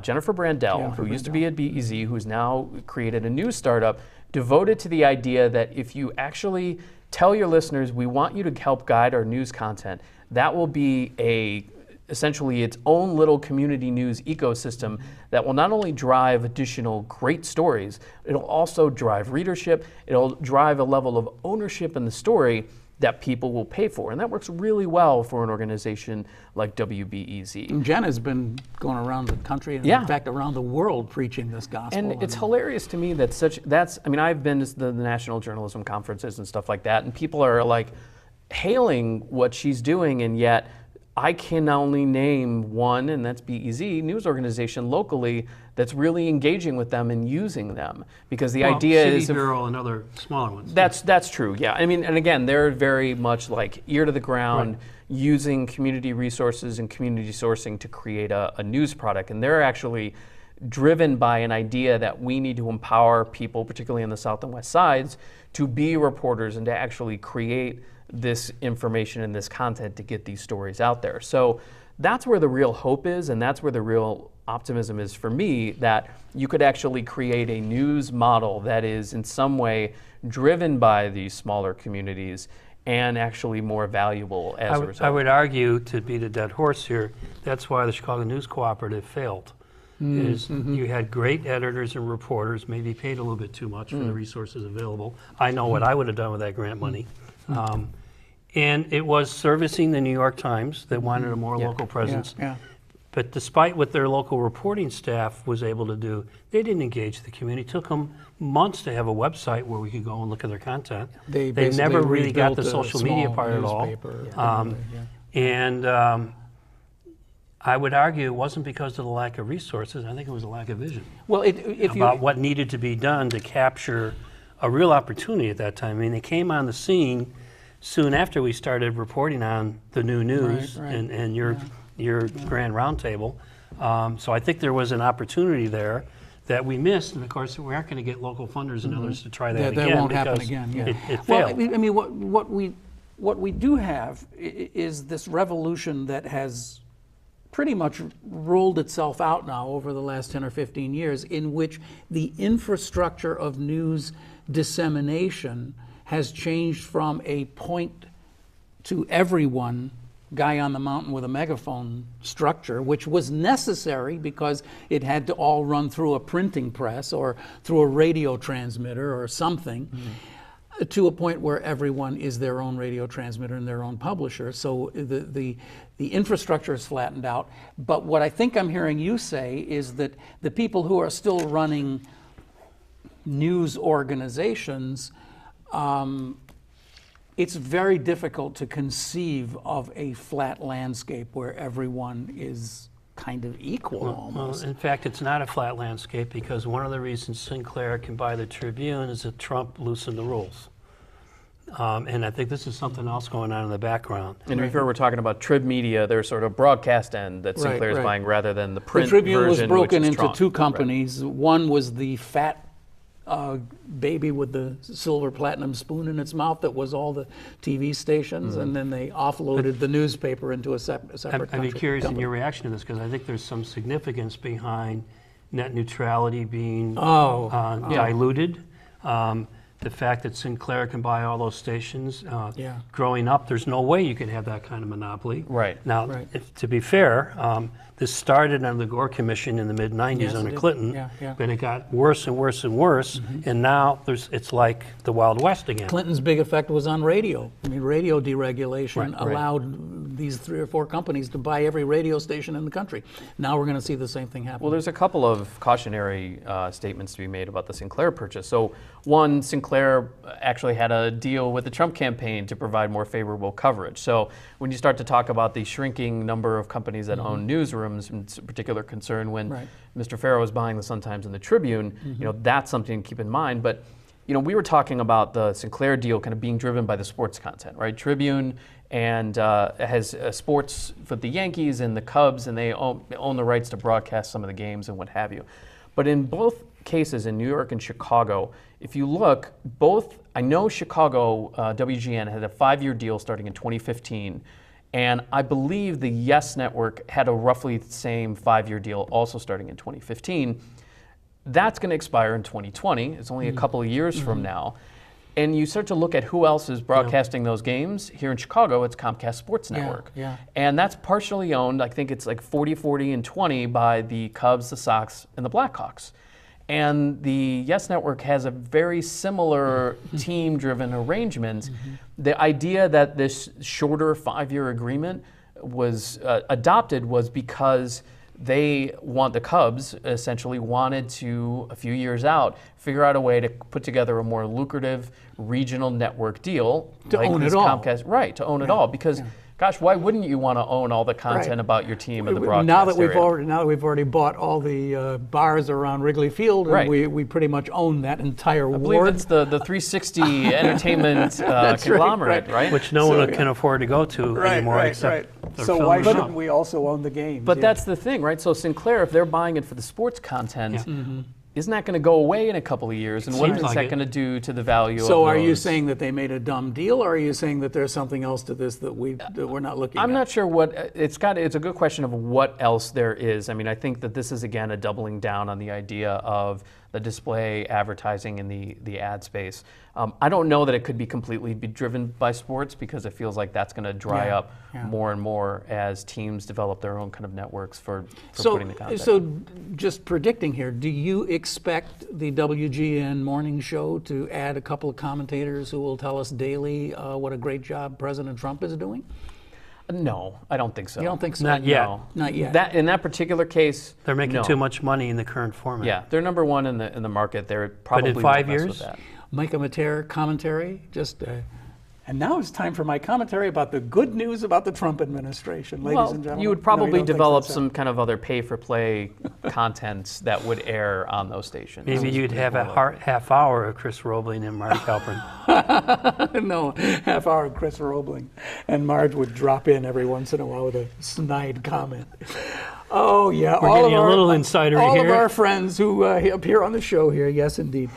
[SPEAKER 3] Jennifer Brandel, who used to be at BEZ, who's now created a news startup devoted to the idea that if you actually tell your listeners, we want you to help guide our news content, that will be essentially its own little community news ecosystem that will not only drive additional great stories, it'll also drive readership, it'll drive a level of ownership in the story that people will pay for. And that works really well for an organization like WBEZ.
[SPEAKER 2] And Jen has been going around the country and in fact around the world preaching this gospel.
[SPEAKER 3] And it's hilarious to me that I've been to the national journalism conferences and stuff like that, and people are like hailing what she's doing, and yet I can only name one, and that's BEZ, news organization locally that's really engaging with them and using them. Because the
[SPEAKER 4] Well,
[SPEAKER 3] idea
[SPEAKER 4] City
[SPEAKER 3] is...
[SPEAKER 4] Bureau and other smaller ones.
[SPEAKER 3] That's true, yeah. I mean, and again, they're very much like ear to the ground,
[SPEAKER 4] Right.
[SPEAKER 3] using community resources and community sourcing to create a news product. And they're actually driven by an idea that we need to empower people, particularly in the South and West sides, to be reporters and to actually create this information and this content to get these stories out there. So that's where the real hope is, and that's where the real optimism is for me, that you could actually create a news model that is in some way driven by these smaller communities and actually more valuable as a result.
[SPEAKER 4] I would argue, to beat a dead horse here, that's why the Chicago News Cooperative failed. You had great editors and reporters, maybe paid a little bit too much for the resources available. I know what I would have done with that grant money. And it was servicing the New York Times that wanted a more local presence. But despite what their local reporting staff was able to do, they didn't engage the community. It took them months to have a website where we could go and look at their content. They never really got the social media part at all. And I would argue it wasn't because of the lack of resources. I think it was a lack of vision
[SPEAKER 3] Well,
[SPEAKER 4] about what needed to be done to capture a real opportunity at that time. I mean, they came on the scene soon after we started reporting on the new news and your grand roundtable. So I think there was an opportunity there that we missed, and of course we aren't going to get local funders and others to try that again.
[SPEAKER 2] That won't happen again. Yeah.
[SPEAKER 4] It
[SPEAKER 2] well,
[SPEAKER 4] failed.
[SPEAKER 2] I mean, what we do have is this revolution that has pretty much rolled itself out now over the last 10 or 15 years, in which the infrastructure of news dissemination has changed from a point to everyone, guy on the mountain with a megaphone structure, which was necessary because it had to all run through a printing press or through a radio transmitter or something, to a point where everyone is their own radio transmitter and their own publisher. So the infrastructure is flattened out. But what I think I'm hearing you say is that the people who are still running news organizations, it's very difficult to conceive of a flat landscape where everyone is kind of equal almost.
[SPEAKER 4] Well, in fact, it's not a flat landscape, because one of the reasons Sinclair can buy the Tribune is that Trump loosened the rules. And I think this is something else going on in the background.
[SPEAKER 3] And before we're talking about Trib Media, their sort of broadcast end that Sinclair is buying rather than the print version.
[SPEAKER 2] The Tribune was broken
[SPEAKER 3] which is
[SPEAKER 2] into
[SPEAKER 3] Tronc.
[SPEAKER 2] two companies. One was the fat baby with the silver platinum spoon in its mouth that was all the TV stations, and then they offloaded the newspaper into a separate
[SPEAKER 4] I'd be curious in
[SPEAKER 2] company.
[SPEAKER 4] your reaction to this, because I think there's some significance behind net neutrality being diluted. The fact that Sinclair can buy all those stations. Growing up, there's no way you could have that kind of monopoly.
[SPEAKER 3] Right.
[SPEAKER 4] Now, to be fair, this started under the Gore Commission in the mid-'90s
[SPEAKER 2] Yes,
[SPEAKER 4] under
[SPEAKER 2] it did.
[SPEAKER 4] Clinton,
[SPEAKER 2] Yeah.
[SPEAKER 4] but it got worse and worse and worse, and now it's like the Wild West again.
[SPEAKER 2] Clinton's big effect was on radio. I mean, radio deregulation
[SPEAKER 4] Right.
[SPEAKER 2] allowed these 3 or 4 companies to buy every radio station in the country. Now we're going to see the same thing happen.
[SPEAKER 3] Well, there's a couple of cautionary statements to be made about the Sinclair purchase. So one, Sinclair actually had a deal with the Trump campaign to provide more favorable coverage. So when you start to talk about the shrinking number of companies that own newsrooms, and it's a particular concern when Mr. Farrow was buying the Sun-Times and the Tribune, that's something to keep in mind. But we were talking about the Sinclair deal kind of being driven by the sports content, right? Tribune and has sports for the Yankees and the Cubs, and they own the rights to broadcast some of the games and what have you. But in both cases, in New York and Chicago, if you look, I know Chicago, WGN had a 5-year deal starting in 2015, and I believe the Yes Network had a roughly the same 5-year deal also starting in 2015. That's going to expire in 2020. It's only a couple of years from now. And you start to look at who else is broadcasting those games. Here in Chicago, it's Comcast Sports Network. And that's partially owned, I think it's like 40-40 and 20 by the Cubs, the Sox, and the Blackhawks. And the Yes Network has a very similar team-driven arrangement. The idea that this shorter 5-year agreement was adopted was because the Cubs essentially wanted to, a few years out, figure out a way to put together a more lucrative regional network deal.
[SPEAKER 2] To own it all.
[SPEAKER 3] Comcast, right, to own it all. Because Gosh, why wouldn't you want to own all the content
[SPEAKER 2] Right.
[SPEAKER 3] about your team and the broadcast
[SPEAKER 2] Now that
[SPEAKER 3] area?
[SPEAKER 2] we've already bought all the bars around Wrigley Field, and
[SPEAKER 3] Right.
[SPEAKER 2] we pretty much own that entire
[SPEAKER 3] I believe
[SPEAKER 2] ward.
[SPEAKER 3] it's the 360 entertainment
[SPEAKER 2] right,
[SPEAKER 3] conglomerate, right?
[SPEAKER 4] Which no one can afford to go to anymore except they're
[SPEAKER 2] So
[SPEAKER 4] filming
[SPEAKER 2] why
[SPEAKER 4] it
[SPEAKER 2] shouldn't
[SPEAKER 4] now.
[SPEAKER 2] we also own the games?
[SPEAKER 3] But
[SPEAKER 2] Yeah.
[SPEAKER 3] that's the thing, right? So Sinclair, if they're buying it for the sports content,
[SPEAKER 4] Yeah.
[SPEAKER 3] isn't that going to go away in a couple of years? And what
[SPEAKER 4] seems
[SPEAKER 3] is
[SPEAKER 4] like
[SPEAKER 3] that
[SPEAKER 4] it.
[SPEAKER 3] going to do to the value
[SPEAKER 2] So
[SPEAKER 3] of
[SPEAKER 2] are you
[SPEAKER 3] those?
[SPEAKER 2] saying that they made a dumb deal, or are you saying that there's something else to this that we're not looking at?
[SPEAKER 3] I'm not sure what it's got. It's a good question of what else there is. I mean, I think that this is again a doubling down on the idea of the display advertising in the ad space. I don't know that it could be completely be driven by sports because it feels like that's going to dry up more and more as teams develop their own kind of networks for putting the content.
[SPEAKER 2] So just predicting here, do you expect the WGN morning show to add a couple of commentators who will tell us daily what a great job President Trump is doing?
[SPEAKER 3] No, I don't think so.
[SPEAKER 2] You don't think so?
[SPEAKER 4] Not yet.
[SPEAKER 3] No.
[SPEAKER 2] Not yet.
[SPEAKER 3] That in that particular case,
[SPEAKER 4] They're making
[SPEAKER 3] no.
[SPEAKER 4] too much money in the current format.
[SPEAKER 3] Yeah, they're number one in the market. They're probably
[SPEAKER 4] in 5
[SPEAKER 3] won't mess
[SPEAKER 4] years?
[SPEAKER 3] with that.
[SPEAKER 2] Micah Mater commentary, and now it's time for my commentary about the good news about the Trump administration, ladies
[SPEAKER 3] Well,
[SPEAKER 2] and gentlemen.
[SPEAKER 3] you would
[SPEAKER 2] No,
[SPEAKER 3] probably
[SPEAKER 2] don't think
[SPEAKER 3] develop
[SPEAKER 2] that's
[SPEAKER 3] some kind of other pay-for-play content that would air on those stations.
[SPEAKER 4] Maybe you'd have a half hour of Chris Roebling and Mark Halpern.
[SPEAKER 2] No, half hour of Chris Roebling. And Marge would drop in every once in a while with a snide comment. Oh, yeah.
[SPEAKER 4] We're getting a little insidery
[SPEAKER 2] all
[SPEAKER 4] here.
[SPEAKER 2] of our friends who appear on the show here, yes, indeed.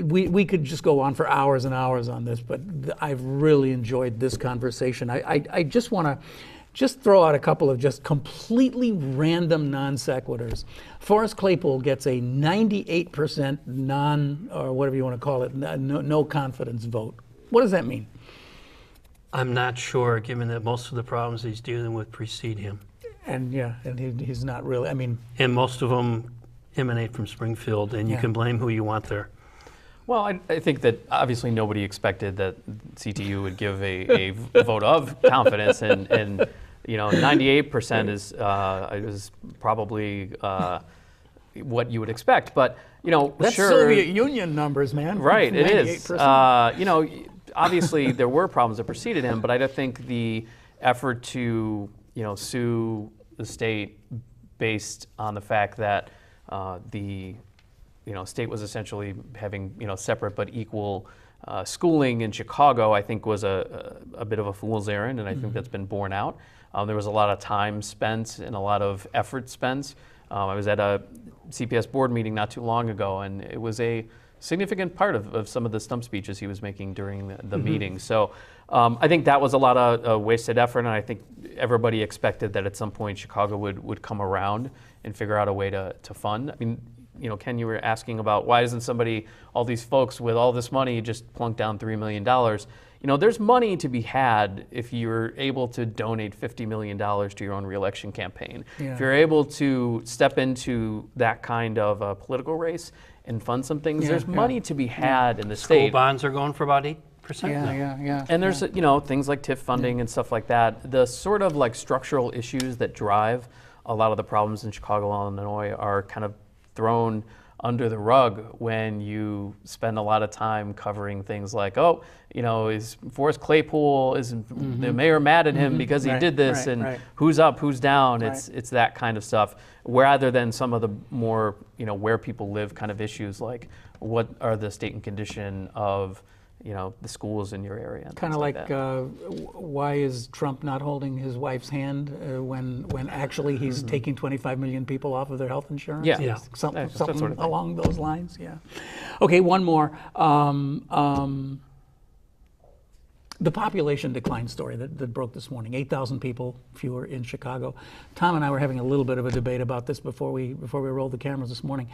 [SPEAKER 2] We could just go on for hours and hours on this, but I've really enjoyed this conversation. I just want to throw out a couple of just completely random non sequiturs. Forrest Claypool gets a 98% or whatever you want to call it, no confidence vote. What does that mean?
[SPEAKER 4] I'm not sure, given that most of the problems he's dealing with precede him.
[SPEAKER 2] And he's not really,
[SPEAKER 4] And most of them emanate from Springfield, and you can blame who you want there.
[SPEAKER 3] Well, I think that obviously nobody expected that CTU would give a vote of confidence, and 98% is probably what you would expect. But
[SPEAKER 2] that's
[SPEAKER 3] sure,
[SPEAKER 2] Soviet Union numbers, man.
[SPEAKER 3] right? It is.
[SPEAKER 2] 98%.
[SPEAKER 3] Obviously there were problems that preceded him, but I don't think the effort to sue the state based on the fact that the state was essentially having separate but equal schooling in Chicago, I think was a bit of a fool's errand, and I think that's been borne out. There was a lot of time spent and a lot of effort spent. I was at a CPS board meeting not too long ago, and it was a significant part of some of the stump speeches he was making during the meeting. So I think that was a lot of wasted effort, and I think everybody expected that at some point Chicago would come around and figure out a way to fund. I mean, Ken, you were asking about why doesn't all these folks with all this money just plunk down $3 million? There's money to be had if you're able to donate $50 million to your own reelection campaign.
[SPEAKER 2] Yeah.
[SPEAKER 3] If you're able to step into that kind of a political race and fund some things, there's money to be had in the
[SPEAKER 4] School
[SPEAKER 3] state.
[SPEAKER 4] bonds are going for about 8% now.
[SPEAKER 2] Yeah.
[SPEAKER 3] And there's things like TIF funding and stuff like that. The sort of like structural issues that drive a lot of the problems in Chicago, Illinois are kind of thrown under the rug when you spend a lot of time covering things like, is Forrest Claypool, is the mayor mad at him because he did this, and who's up, who's down? It's that kind of stuff, rather than some of the more where people live kind of issues like what are the state and condition of the schools in your area. and
[SPEAKER 2] Kind
[SPEAKER 3] things
[SPEAKER 2] of like,
[SPEAKER 3] that.
[SPEAKER 2] why is Trump not holding his wife's hand when actually he's taking 25 million people off of their health insurance?
[SPEAKER 3] Yeah.
[SPEAKER 4] Yeah.
[SPEAKER 2] Something
[SPEAKER 3] That sort of thing.
[SPEAKER 2] along those lines, yeah. Okay, one more. The population decline story that broke this morning, 8,000 people fewer in Chicago. Tom and I were having a little bit of a debate about this before we rolled the cameras this morning.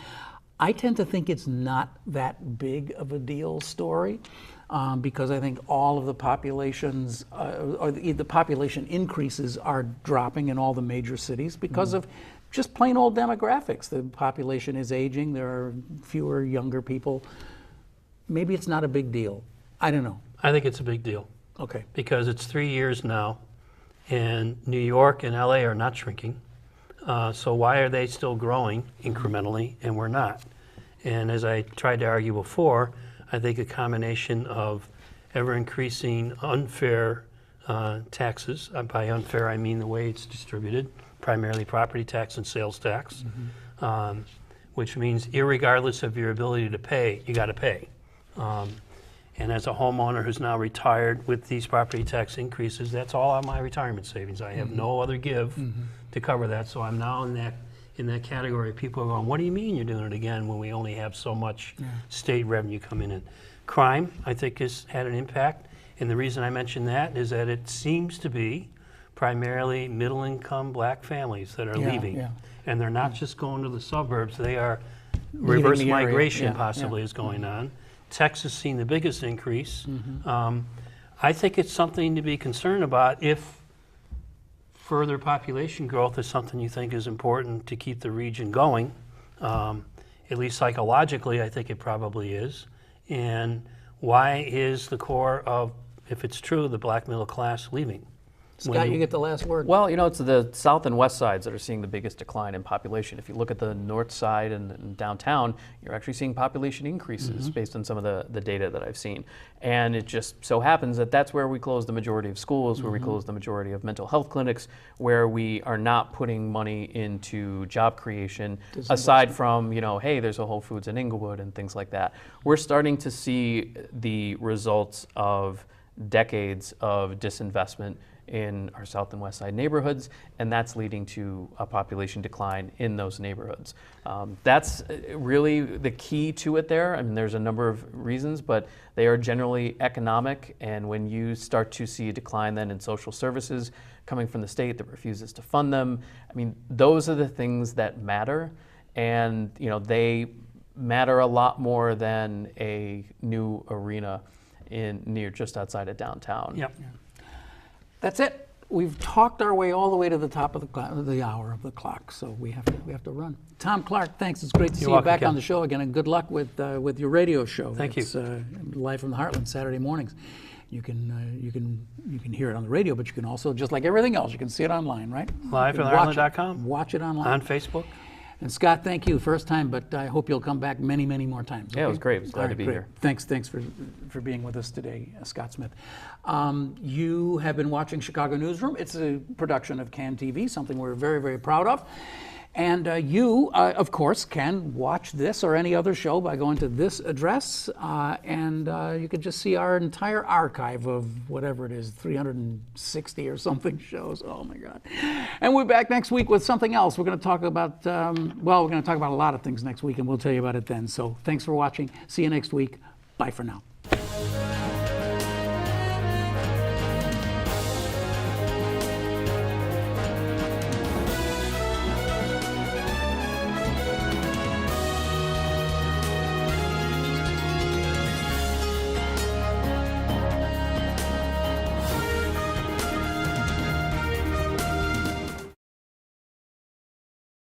[SPEAKER 2] I tend to think it's not that big of a deal story because I think all of the populations, or the population increases are dropping in all the major cities because of just plain old demographics. The population is aging, there are fewer younger people. Maybe it's not a big deal. I don't know.
[SPEAKER 4] I think it's a big deal
[SPEAKER 2] Okay.
[SPEAKER 4] because it's 3 years now, and New York and LA are not shrinking. So why are they still growing incrementally and we're not? And as I tried to argue before, I think a combination of ever-increasing unfair taxes. By unfair, I mean the way it's distributed, primarily property tax and sales tax, which means irregardless of your ability to pay, you got to pay. And as a homeowner who's now retired with these property tax increases, that's all on my retirement savings. I have no other give to cover that. So I'm now in that category. People are going, what do you mean you're doing it again when we only have so much state revenue coming in? Crime, I think, has had an impact. And the reason I mention that is that it seems to be primarily middle-income black families that are leaving. And they're not just going to the suburbs. They are reverse migration possibly is going on. Texas seen the biggest increase. I think it's something to be concerned about if further population growth is something you think is important to keep the region going. At least psychologically, I think it probably is. And why is the core of, if it's true, the black middle class leaving?
[SPEAKER 2] Scott, you get the last word.
[SPEAKER 3] Well, it's the south and west sides that are seeing the biggest decline in population. If you look at the north side and downtown, you're actually seeing population increases based on some of the data that I've seen. And it just so happens that that's where we close the majority of schools, where we close the majority of mental health clinics, where we are not putting money into job creation, aside from, hey, there's a Whole Foods in Inglewood and things like that. We're starting to see the results of decades of disinvestment in our south and west side neighborhoods, and that's leading to a population decline in those neighborhoods. That's really the key to it there. I mean, there's a number of reasons, but they are generally economic, and when you start to see a decline then in social services coming from the state that refuses to fund them, I mean, those are the things that matter, and they matter a lot more than a new arena near just outside of downtown.
[SPEAKER 4] Yep.
[SPEAKER 2] That's it. We've talked our way all the way to the top of the hour of the clock, so we have to run. Thom Clark, thanks. It's great to see you back on the show again, and good luck with your radio show.
[SPEAKER 4] Thank you.
[SPEAKER 2] It's live from the Heartland Saturday mornings. You can hear it on the radio, but you can also, just like everything else, you can see it online, right?
[SPEAKER 4] Live from Heartland.com.
[SPEAKER 2] Watch it online
[SPEAKER 4] on Facebook.
[SPEAKER 2] And Scott, thank you. First time, but I hope you'll come back many, many more times.
[SPEAKER 3] Yeah, it was great. I was glad to be here.
[SPEAKER 2] Thanks for being with us today, Scott Smith. You have been watching Chicago Newsroom. It's a production of CAN TV, something we're very, very proud of. And you, of course, can watch this or any other show by going to this address, and you can just see our entire archive of whatever it is, 360 or something shows. Oh my God! And we're back next week with something else. We're going to talk about we're going to talk about a lot of things next week, and we'll tell you about it then. So thanks for watching. See you next week. Bye for now.